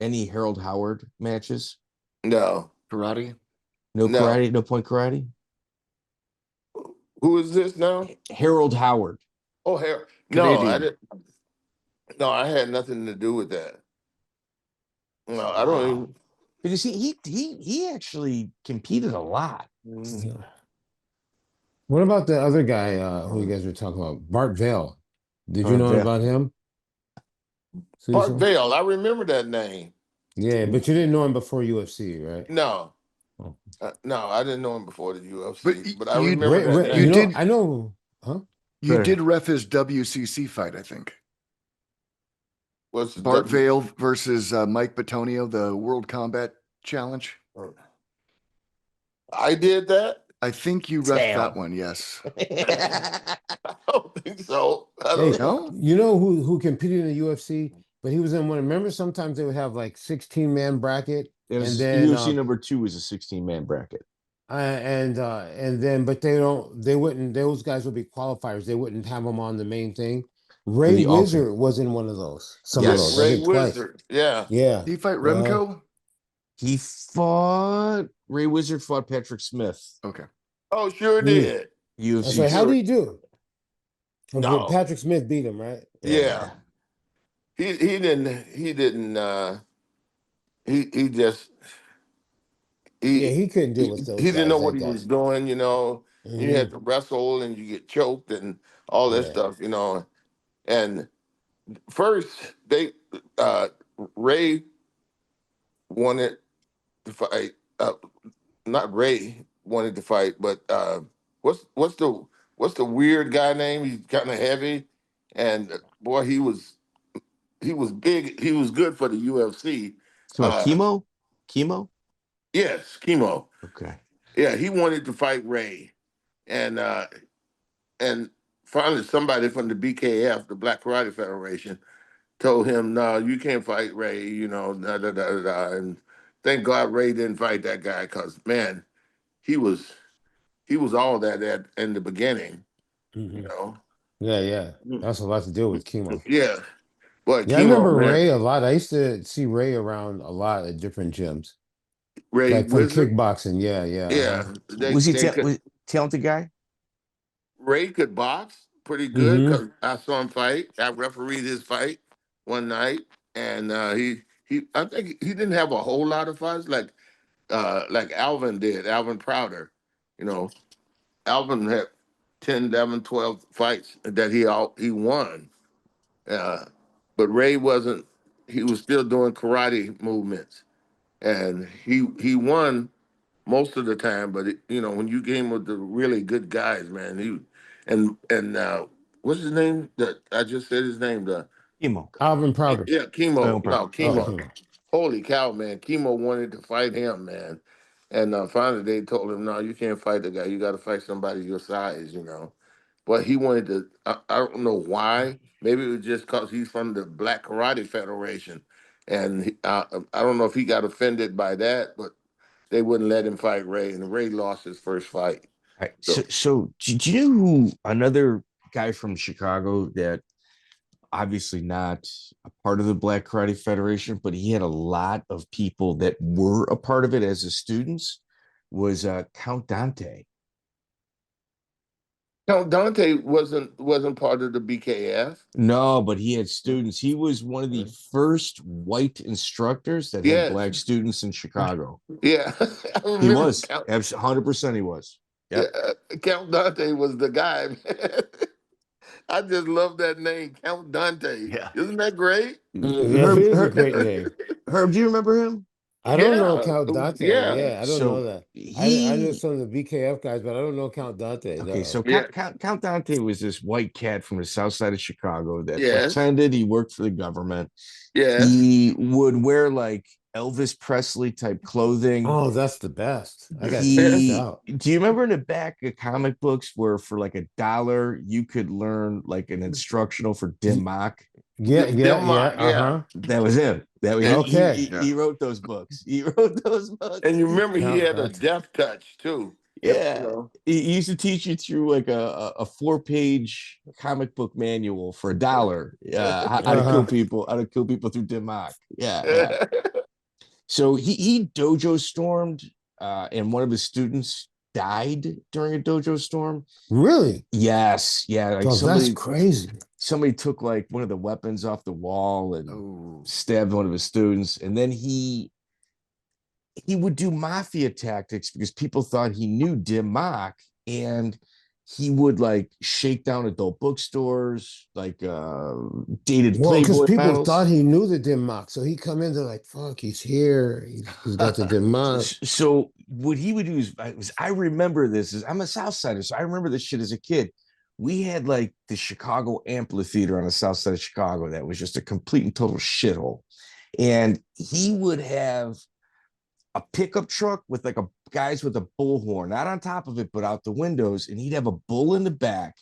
any Harold Howard matches? No, Karate. No No. karate, no point karate? Who is this now? Harold Howard. Oh, no, I Canadian. didn't. No, I had nothing to do with that. No, I don't Wow. even. But you see, he actually competed a lot. What about the other guy who you guys were talking about? Bart Vale. Did you Bart know Vale. about him? Bart Cecil? Vale, I remember that name. Yeah, but you didn't know him before UFC, right? No, Oh. no, I didn't know him before the UFC, But but I you- remember that Ray, name. You you know, did- I know, huh? You Sure. did ref his WCC fight, I think. What's the Bart Vale versus Mike Batonio, the World Combat Challenge. I did that. I think you ref Damn. that one. Yes. I don't think so. I Hey, don't know. you know who competed in the UFC, but he was in one. Remember, sometimes they would have like 16-man bracket, It was, and then UFC number 2 was a 16-man bracket. and then, but they wouldn't. Those guys would be qualifiers. They wouldn't have them on the main thing. Ray the Wizard was in one of those. Some of Yes. those. I Ray think twice. Wizard. Yeah. Yeah. Did he fight Remco? He fought Ray Wizard fought Patrick Smith. Okay. Oh, sure did. UFC. That's right. How sure. did he do? No. Patrick Smith beat him, right? Yeah. He didn't he just Yeah, he he couldn't deal with those he didn't guys, know that what he guy. was doing, you know. You Mhm. had to wrestle and you get choked and all that Yeah. stuff, you know. And first Ray wanted to fight not Ray wanted to fight, but what's the weird guy name? He's kind of heavy, and boy, he was big. He was good for the UFC. So Chemo? Yes, Chemo. Okay. Yeah, he wanted to fight Ray, and finally somebody from the BKF, the Black Karate Federation, told him, "No, you can't fight Ray." You know, da da da da. Da. And thank God Ray didn't fight that guy, because man, he was all that in the beginning, you Mhm. know. Yeah. Mm. That's a lot to deal with chemo. Yeah, boy, Yeah, I chemo, remember man. Ray a lot. I used to see Ray around a lot at different gyms, Ray like from Wizard. kickboxing. Yeah. Yeah, Was he they could. was talented guy? Ray could box pretty good Mm-hmm. because I saw him fight. I refereed his fight one night, and he I think he didn't have a whole lot of fights like Alvin did. Alvin Prouder, you know, Alvin had 10, 11, 12 fights that he won. Uh, but Ray wasn't. He was still doing karate movements, and he won most of the time. But when you game with the really good guys, man, and what's his name? That I just said his name. The Chemo. Alvin Prouder. Yeah, chemo. Problem. No, Oh, chemo. chemo. Holy cow, man! Chemo wanted to fight him, man, and finally they told him, "No, you can't fight the guy. You got to fight somebody your size." But he wanted to. I don't know why. Maybe it was just because he's from the Black Karate Federation, and I don't know if he got offended by that, but they wouldn't let him fight Ray, and Ray lost his first fight. All right. So, So so do you know who another guy from Chicago that obviously not a part of the Black Karate Federation, but he had a lot of people that were a part of it as his students was Count Donte. Count Dante wasn't part of the BKF. No, but he had students. He was one of the first white instructors that had Yes, black students in Chicago. yeah, I He remember was 100%. He was. Yep. Count Dante was the guy. Man. I just love that name, Count Dante. Yeah. Isn't that great? That Herb, is a Herb, great name. Herb, do you remember him? I don't know Yeah, Count Dante. yeah, Yeah, I don't know So that. I know he some of the BKF guys, but I don't know Count Dante. okay. No. So yeah, Count Dante was this white cat from the south side of Chicago that yes, pretended he worked for the government. yes. He would wear like Elvis Presley type clothing. Oh, that's the best. I gotta check this He out. Do you remember in the back of comic books where for like $1 you could learn like an instructional for Dim Y- Mak? Yeah. Denmark, yeah. Uh-huh. That was him. That was, And, Okay. he wrote those books. He wrote those and books. you remember he Count had a Dante. death touch too. Yeah. He used to teach you through like a 4-page comic book manual for $1. How to kill Uh-huh. people, through Dim Mak. Yeah. So he dojo stormed, and one of his students died during a dojo storm. Really? Yes, yeah, like Oh, that's crazy. somebody took like one of the weapons off the wall and Oh, stabbed one of his students, and then he would do mafia tactics because people thought he knew Dim Mak, and he would like shake down adult bookstores, like dated Well, because Playboy people thought models. he knew the Denmark, so he come in there like, "Fuck, he's here. He's got the Denmark." So what he would do I remember this is I'm a South Sider, so I remember this shit as a kid. We had like the Chicago amphitheater on the south side of Chicago that was just a complete and total shithole. And he would have a pickup truck with like a guys with a bullhorn, not on top of it, but out the windows, and he'd have a bull in the back,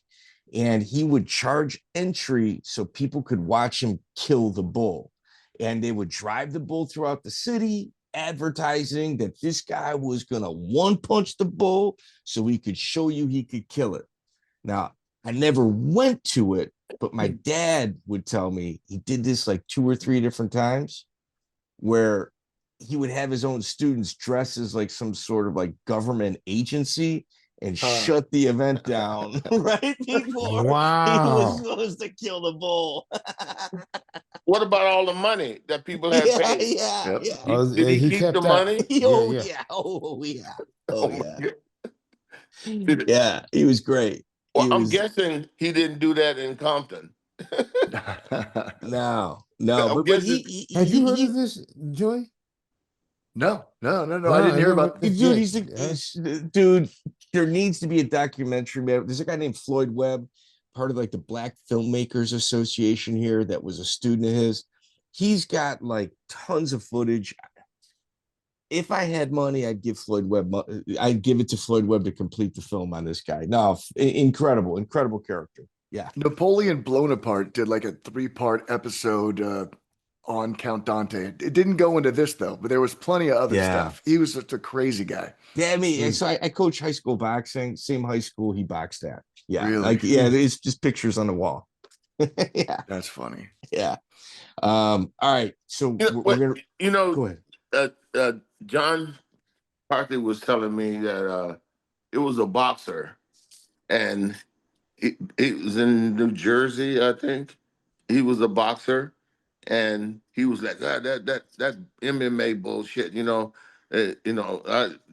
and he would charge entry so people could watch him kill the bull. And they would drive the bull throughout the city, advertising that this guy was gonna one punch the bull so he could show you he could kill it. Now, I never went to it, but my dad would tell me he did this like 2 or 3 different times where he would have his own students dress as like some sort of like government agency and shut the event down right before he was Wow. supposed to kill the bull. What about all the money that people had Yeah, paid? yeah, yep. yeah. Oh, Did he he keep the kept that. money? Yeah, Oh yeah. yeah, oh yeah, Oh oh my yeah, God. Did- yeah. He was great. Well, He I'm was guessing he didn't do that in Compton. no, I'm but guessing. Had you heard of this, Joy? No. No, I I didn't hear never. about this. dude, Yeah. dude. There needs to be a documentary. Man, there's a guy named Floyd Webb, part of like the Black Filmmakers Association here, that was a student of his. He's got like tons of footage. If I had money, I'd give Floyd Webb. I'd give it to Floyd Webb to complete the film on this guy. No, incredible character. Yeah, Napoleon Bonaparte did like a 3-part episode on Count Dante. It didn't go into this though, but there was plenty of other yeah. stuff. He was such a crazy guy. Yeah, I mean, Mm. so I coach high school boxing, same high school he boxed at. Yeah, Really? it's just pictures on the wall. Yeah, That's funny. yeah. All right, so we're gonna go ahead. John McCarthy was telling me that it was a boxer, and he was in New Jersey, I think. He was a boxer, and he was like, that MMA bullshit,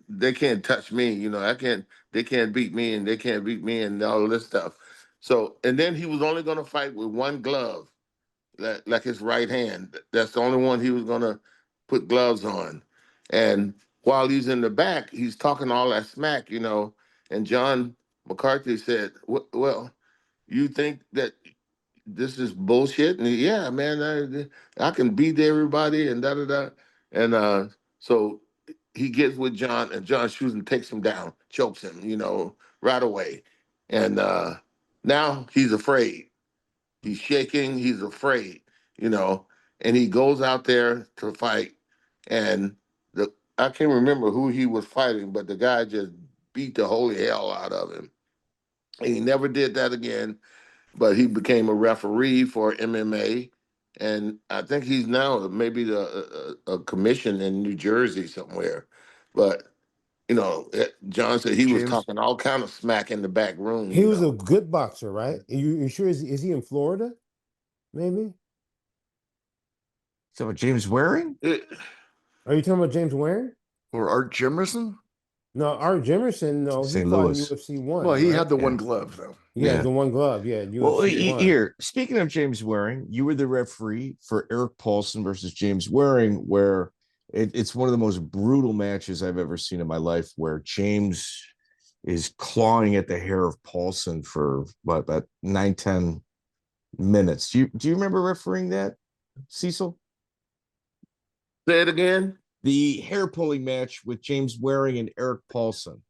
they can't touch me, they can't beat me, and they can't beat me, and all this stuff. So, and then he was only going to fight with one glove, like his right hand. That's the only one he was going to put gloves on. And while he's in the back, he's talking all that smack, and John McCarthy said, well, you think that this is bullshit? And yeah, man, I can beat everybody and da da da. And so he gets with John, and John shoots and takes him down, chokes him, right away. And now he's afraid. He's shaking. He's afraid, and he goes out there to fight. And I can't remember who he was fighting, but the guy just beat the holy hell out of him. And he never did that again, but he became a referee for MMA. And I think he's now maybe a commission in New Jersey somewhere. But, John said he was James? talking all kind of smack in the back room. He was a good boxer, right? You sure is he in Florida? Maybe. So James Waring? Are you talking about James Waring? Or Art Jimerson? No, Art Jimerson. No, he St. fought in Louis. UFC 1. Well, he right? had the one glove, though. Yeah, Yeah. the one glove. Yeah, UFC Well, 1. here, speaking of James Waring, you were the referee for Erik Paulson versus James Waring, where it's one of the most brutal matches I've ever seen in my life, where James is clawing at the hair of Paulson for about 9-10 minutes. Do you remember refereeing that, Cecil? Say it again. The hair pulling match with James Waring and Erik Paulson.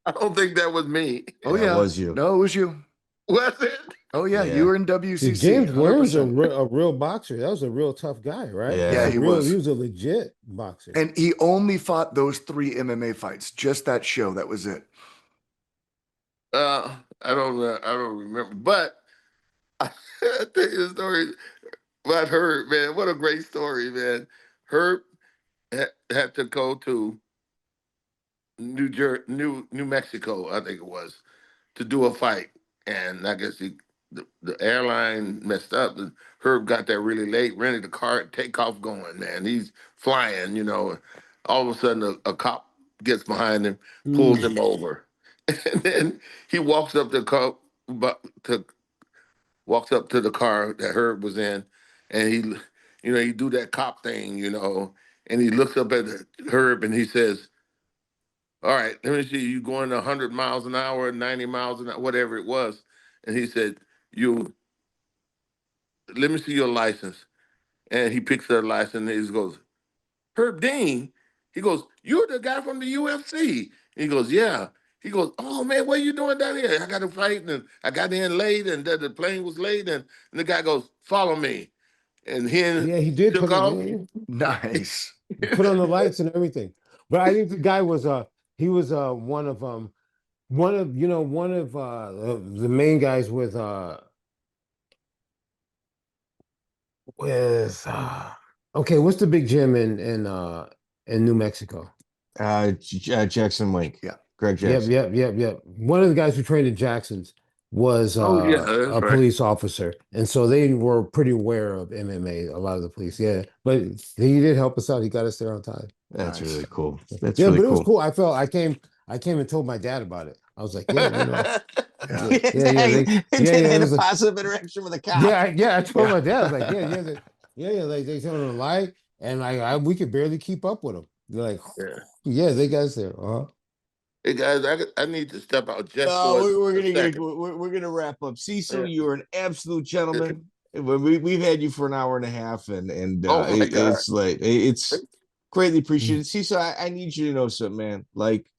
I don't think that was me. Oh, Yeah, yeah. it was you. No, it was you. Was it? Oh, yeah. Yeah. You were in WCC. James Waring's a 100%. real boxer. That was a real tough guy, right? Yeah, he was. He was a legit boxer. And he only fought those 3 MMA fights. Just that show. That was it. I don't remember. But I tell you a story about Herb, man. What a great story, man. Herb had to go to New Mexico, I think it was, to do a fight, and I guess the airline messed up, and Herb got there really late, rented the car, take off going, man. He's flying, All of a sudden, a cop gets behind him, pulls him over, and then he walks up walks up to the car that Herb was in, and he do that cop thing, and he looks up at Herb and he says, all right, let me see, you going 100 miles an hour, 90 miles an hour, whatever it was. And he said, let me see your license. And he picks up the license and he goes, Herb Dean. He goes, you're the guy from the UFC. He goes, yeah. He goes, oh man, what are you doing down here? I got to fight, and I got in late, and the plane was late, and the guy goes, follow me. And he did took put off. Nice. put on the lights and everything. But I think the guy was one of the main guys with okay, what's the big gym in New Mexico? Jackson Wink. Yeah. Greg Jackson. Yep. One of the guys who trained at Jackson's was that's a right. police officer, and so they were pretty aware of MMA. A lot of the police, but he did help us out. He got us there on time. That's Nice. really cool. But really it was cool. I came and told my dad about it. I was like, Yeah. It was a positive interaction with a cop. I told my dad, I was like, like they told him to lie, and we could barely keep up with them. They're like, they got us there. Hey guys, I need to step out just for we're gonna wrap up. Cecil, you're an absolute gentleman. We've had you for an hour and a half, and it's late. It's greatly appreciated. Cecil, I need you to know something, man. Like,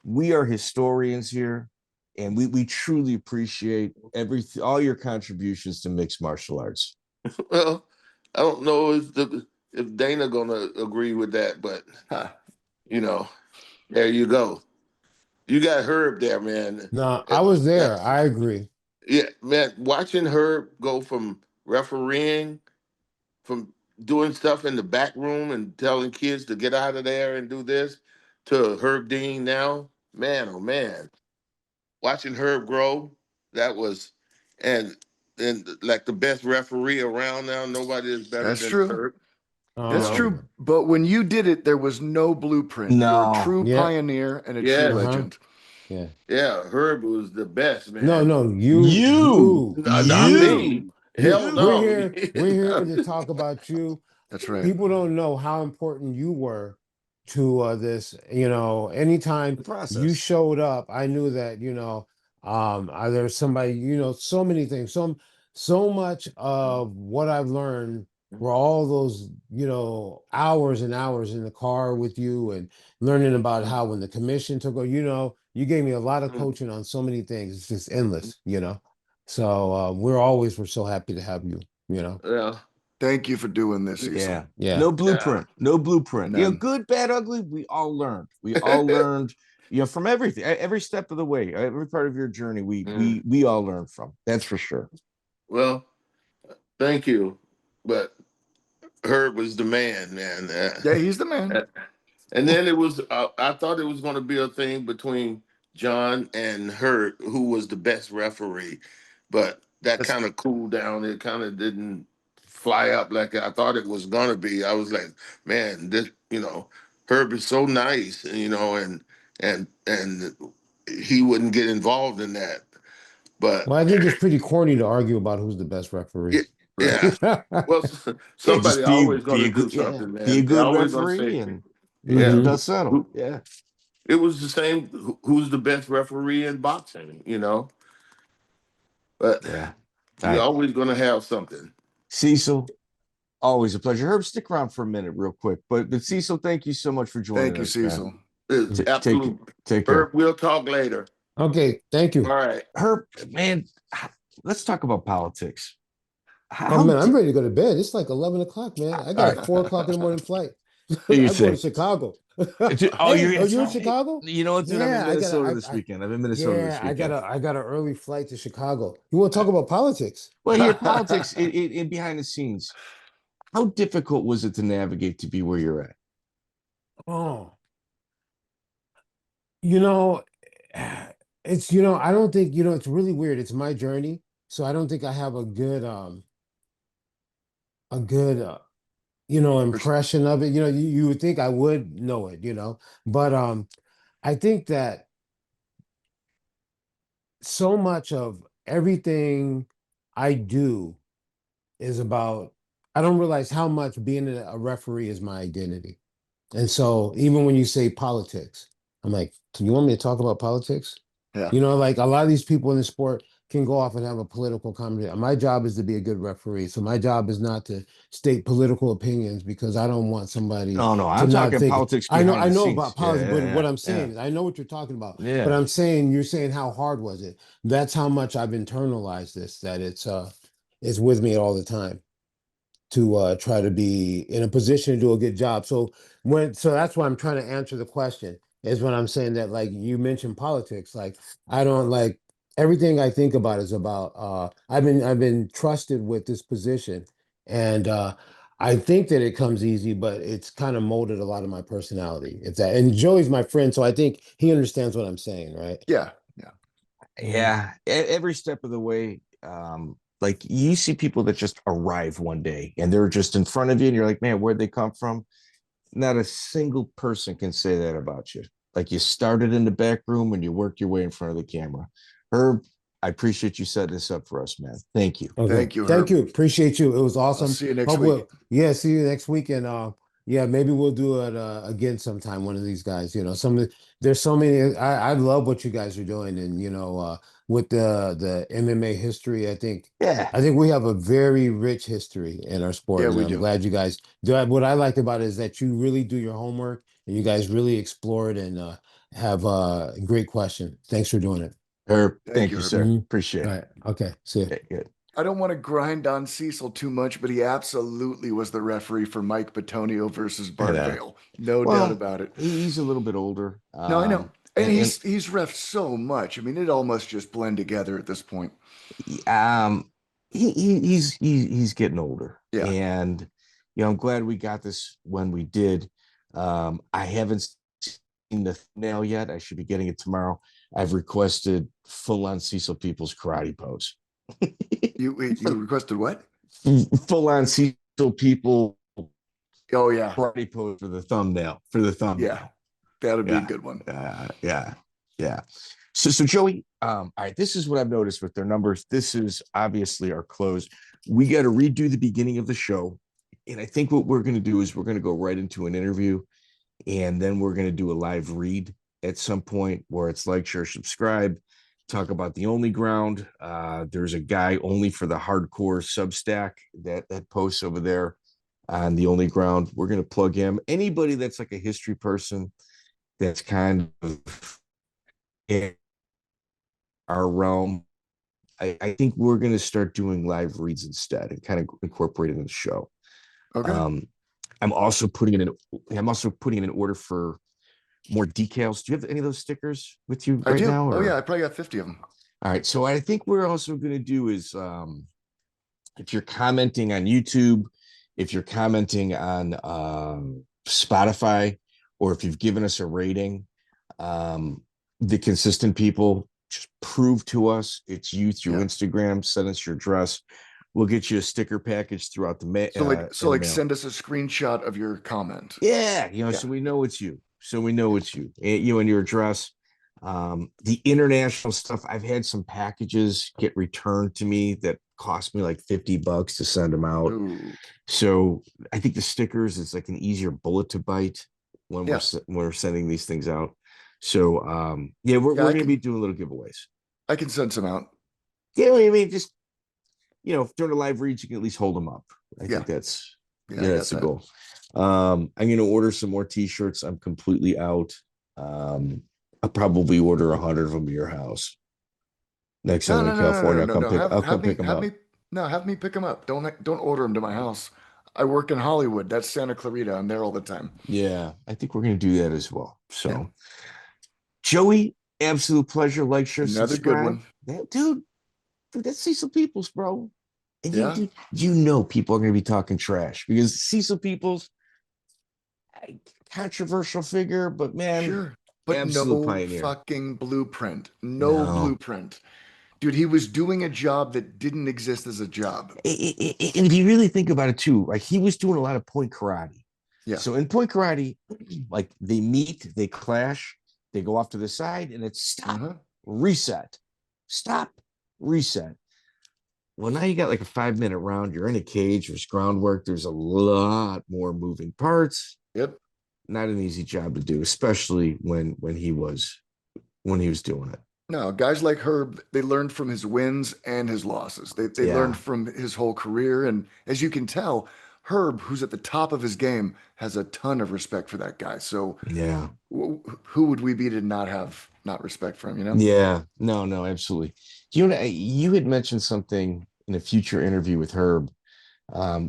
we are historians here, and we truly appreciate all your contributions to mixed martial arts. Well, I don't know if Dana gonna agree with that, but there you go. You got Herb there, man. No, I was there. I agree. Yeah, man. Watching Herb go from refereeing, from doing stuff in the back room and telling kids to get out of there and do this, to Herb Dean now, man, oh man. Watching Herb grow, that was, and like the best referee around now. Nobody is better That's than true. Herb. You That's know. true. But when you did it, there was no blueprint. You're a No. true Yeah. pioneer and a true Yes. legend. Yeah. Yeah, Herb was the best, No, man. no, You, Not you, me. Hell you. We're no. here. We're here to talk about you. That's right. People don't know how important you were to this. Anytime the you process. showed up, I knew that there's somebody. So many things. So much of what I've learned were all those hours and hours in the car with you and learning about how when the commission took over. You gave me a lot of coaching on so many things. It's just endless. So we're so happy to have you. Yeah. Thank you for doing this, Cecil. Yeah. Yeah. No blueprint. No blueprint. None. Good, bad, ugly. We all learned. We all learned, from everything, every step of the way, every part of your journey. We all learned from. That's for sure. Well, thank you. But Herb was the man, man. Yeah, he's the man. And then it was, I thought it was going to be a thing between John and Herb, who was the best referee. But that That's- kind of cooled down. It kind of didn't fly up like I thought it was going to be. I was like, man, this, Herb is so nice, and he wouldn't get involved in that. But Well, I think it's pretty corny to argue about who's the best yeah, referee. yeah. Well, Yeah, just somebody always going be to a do good, something, be a man. They're good always going to referee, say, and yeah. dust settle. Yeah. It was the same. Who's the best referee in boxing? But Yeah. you're always going to have something. Cecil, always a pleasure. Herb, stick around for a minute, real quick. But Cecil, thank you so much for joining Thank you, us, Cecil. man. It's absolute. Take care. Herb, we'll talk later. Okay, thank you. All right. Herb, man, let's talk about politics. Oh man, I'm ready to go to bed. It's like 11 o'clock, man. I got a 4 o'clock in the morning flight. I'm going to Chicago. Oh, Hey, are you in Chicago? You know what, dude? I'm in Minnesota this weekend. I'm in Minnesota this weekend. I got an early flight to Chicago. You want to talk about politics? Well, here, politics in behind the scenes. How difficult was it to navigate to be where you're at? Oh, you know, it's I don't think it's really weird. It's my journey, so I don't think I have a good impression of it. You would think I would know it, but I think that so much of everything I do is about, I don't realize how much being a referee is my identity. And so even when you say politics, I'm like, can you want me to talk about politics? Yeah. Like a lot of these people in the sport can go off and have a political conversation. My job is to be a good referee. So my job is not to state political opinions because I don't want somebody Oh, no, to I'm not talking think. politics I behind the know scenes. about politics, Yeah, but what I'm saying yeah. is I know what you're talking about. Yeah. But you're saying how hard was it? That's how much I've internalized this, that it's with me all the time to try to be in a position to do a good job. So that's why I'm trying to answer the question, is when I'm saying that, like you mentioned politics, like I don't like everything I think about is about I've been trusted with this position, and I think that it comes easy, but it's kind of molded a lot of my personality. It's that, and Joey's my friend, so I think he understands what I'm saying, right? Yeah. Yeah. Every step of the way. Like you see people that just arrive one day and they're just in front of you, and you're like, man, where'd they come from? Not a single person can say that about you. Like you started in the back room and you worked your way in front of the camera. Herb, I appreciate you setting this up for us, man. Thank you. Okay. Thank you, Thank Herb. you. Appreciate you. It was awesome. I'll see you next Hope week. see you next week. And maybe we'll do it again sometime, one of these guys. There's so many. I love what you guys are doing, and with the MMA history, I think we have a very rich history in our sport. Yeah, and we I'm do. glad you guys do. What I liked about it is that you really do your homework and you guys really explore it and have a great question. Thanks for doing it. Herb, Thank you, you, sir. Mhm. Appreciate All it. right. Okay. See you. Good. I don't want to grind on Cecil too much, but he absolutely was the referee for Mike Batonio versus Bart Vale. No doubt about it. He's a little bit older. No, I know. And and he's reffed so much. I mean, it all must just blend together at this point. um he's getting older, Yeah. and I'm glad we got this when we did. I haven't seen the thumbnail yet. I should be getting it tomorrow. I've requested full on Cecil Peoples karate pose. You requested what? Full on Cecil People Oh yeah. karate pose for the thumbnail. For the Yeah. thumbnail. That'd be a Yeah. good one. Yeah. So Joey, all right, this is what I've noticed with their numbers. This is obviously our close. We got to redo the beginning of the show. And I think what we're going to do is we're going to go right into an interview, and then we're going to do a live read at some point where it's like, share, subscribe, talk about the only ground. There's a guy only for the hardcore Substack that posts over there on the only ground. We're going to plug him. Anybody that's like a history person that's kind of in our realm, I think we're going to start doing live reads instead and kind of incorporate it in the show. Okay. I'm also putting in an order for more decals. Do you have any of those stickers with you I right do. now? Oh Or? yeah, I probably got 50 of them. All right. So I think we're also going to do is if you're commenting on YouTube, if you're commenting on Spotify, or if you've given us a rating, the consistent people, just prove to us it's you through Instagram. Send us your address. We'll get you a sticker package throughout the mail. So send us a screenshot of your comment. Yeah, so we know it's you. You and your address. The international stuff, I've had some packages get returned to me that cost me like $50 to send them out. Ooh. So I think the stickers is like an easier bullet to bite when we're sending these things out. So we're going to be doing little giveaways. I can send some out. Yeah, I mean, just during the live reads, you can at least hold them up. I think that's the goal. I'm going to order some more t-shirts. I'm completely out. I'll probably order 100 of them to your house. Next time in California, I'll come pick them up. Have me pick them up. Don't order them to my house. I work in Hollywood. That's Santa Clarita. I'm there all the time. Yeah, I think we're going to do that as well. So, Joey, absolute pleasure. Like, share, another subscribe. Good one. That, dude, that's Cecil Peoples, bro. And people are going to be talking trash because Cecil Peoples, controversial figure, but man, sure. But absolute no pioneer. Fucking blueprint. No blueprint. Dude, he was doing a job that didn't exist as a job. And if you really think about it too, like he was doing a lot of point karate. Yeah. So in point karate, like they meet, they clash, they go off to the side, and it's stop, reset, stop, reset. Well, now you got like a 5-minute round. You're in a cage. There's groundwork. There's a lot more moving parts. Yep. Not an easy job to do, especially when he was doing it. No, guys like Herb, they learned from his wins and his losses. They learned from his whole career. And as you can tell, Herb, who's at the top of his game, has a ton of respect for that guy. So who would we be to not have respect for him, Yeah, no, absolutely. You had mentioned something in a future interview with Herb.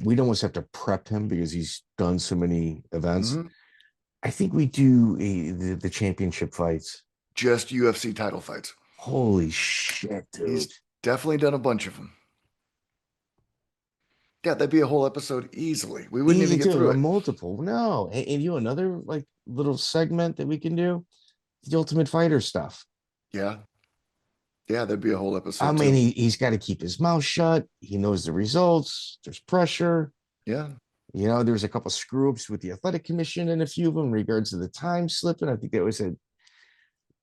We'd almost have to prep him because he's done so many events. I think we do the championship fights. Just UFC title fights. Holy shit, dude. He's definitely done a bunch of them. Yeah, that'd be a whole episode easily. We wouldn't even get through it. Multiple. No. And another like little segment that we can do, the Ultimate Fighter stuff. Yeah. Yeah, that'd be a whole episode. I mean, he's got to keep his mouth shut. He knows the results. There's pressure. Yeah. There's a couple screw ups with the athletic commission and a few of them in regards to the time slipping. I think that was a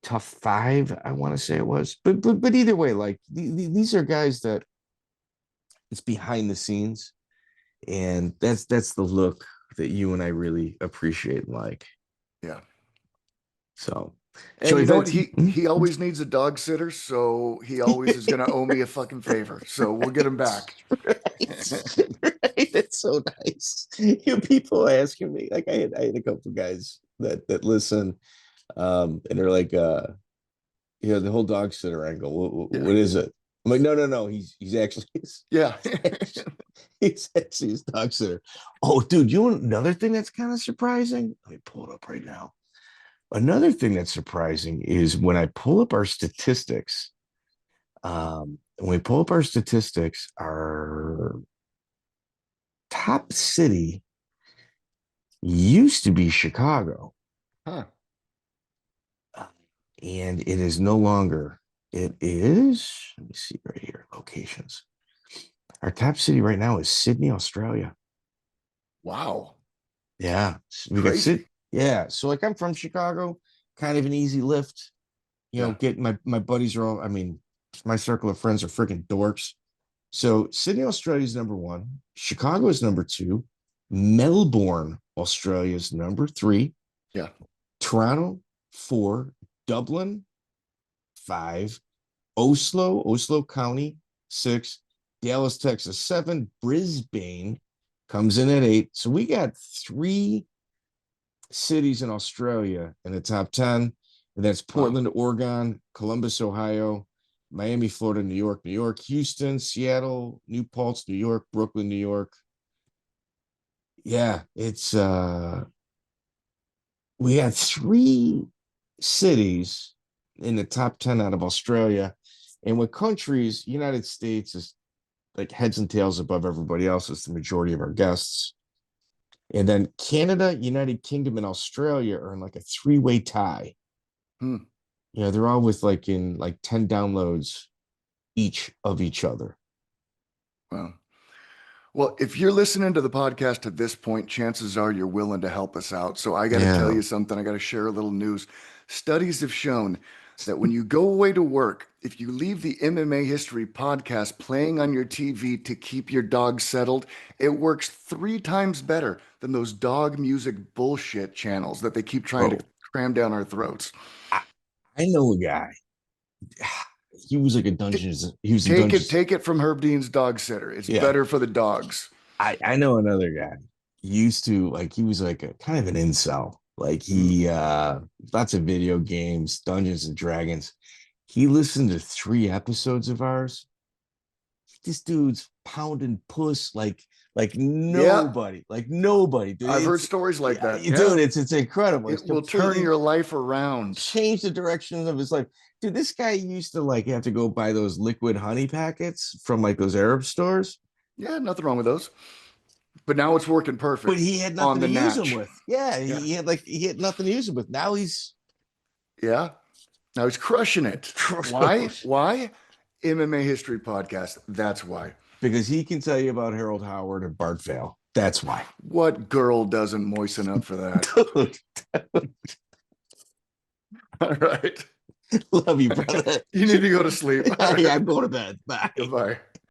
tough 5, I want to say it was. But either way, like these are guys that it's behind the scenes, and that's the look that you and I really appreciate and like. Yeah. So, and you know what? He always needs a dog sitter, so he always is going to owe me a fucking favor. So we'll get him back. Right. That's so nice. People asking me, like I had a couple guys that listen, and they're like, the whole dog sitter angle. What is it? I'm like, no. He's actually he's actually his dog sitter. Oh, dude, you know another thing that's kind of surprising? Let me pull it up right now. Another thing that's surprising is when I pull up our statistics. When we pull up our statistics, our top city used to be Chicago. Huh. And it is no longer. It is, let me see right here, locations. Our top city right now is Sydney, Australia. Wow. Yeah. We got Crazy. Yeah. So like I'm from Chicago, kind of an easy lift. Yeah. Get my buddies are all, I mean, my circle of friends are freaking dorks. So Sydney, Australia is number one. Chicago is number two. Melbourne, Australia is number three. Yeah. Toronto, four. Dublin, five. Oslo County, six. Dallas, Texas, seven. Brisbane comes in at eight. So we got three cities in Australia in the top 10. And that's Portland, Oregon, Columbus, Ohio, Miami, Florida, New York, Houston, Seattle, New Paltz, New York, Brooklyn, New York. Yeah, it's we had three cities in the top 10 out of Australia. And with countries, United States is like heads and tails above everybody else. It's the majority of our guests. And then Canada, United Kingdom, and Australia are in like a three-way tie. Hmm. They're all with like in like 10 downloads each of each other. Wow. Well, if you're listening to the podcast at this point, chances are you're willing to help us out. So I got to tell Yeah. you something. I got to share a little news. Studies have shown that when you go away to work, if you leave the MMA History podcast playing on your TV to keep your dog settled, it works 3 times better than those dog music bullshit channels that they keep trying to Bro, cram down our throats. I know a guy. He was like a T- Dungeons. He was a take it, Dungeons. take it from Herb Dean's dog sitter. It's Yeah. better for the dogs. I know another guy. He used to like he was like a kind of an incel. Like he lots of video games, Dungeons and Dragons. He listened to 3 episodes of ours. This dude's pounding puss like Yeah, nobody, dude. I've heard It's stories like yeah, that. dude, Yeah. it's incredible. It's It will turn completely your life around. changed the direction of his life. Dude, this guy used to like have to go buy those liquid honey packets from like those Arab stores, Yeah, nothing wrong with those. But now it's working but perfect he had on nothing the to use them natch. with. Yeah, Yeah. he had nothing to use them with. Now he's Yeah. Now he's crushing it. Why? Why? MMA History Podcast. That's why. because he can tell you about Harold Howard and Bart Vale. That's why. What girl doesn't moisten up for that? Dude, All right. love you, brother. You need to go to sleep. Yeah, I'm going to bed. Bye. Goodbye.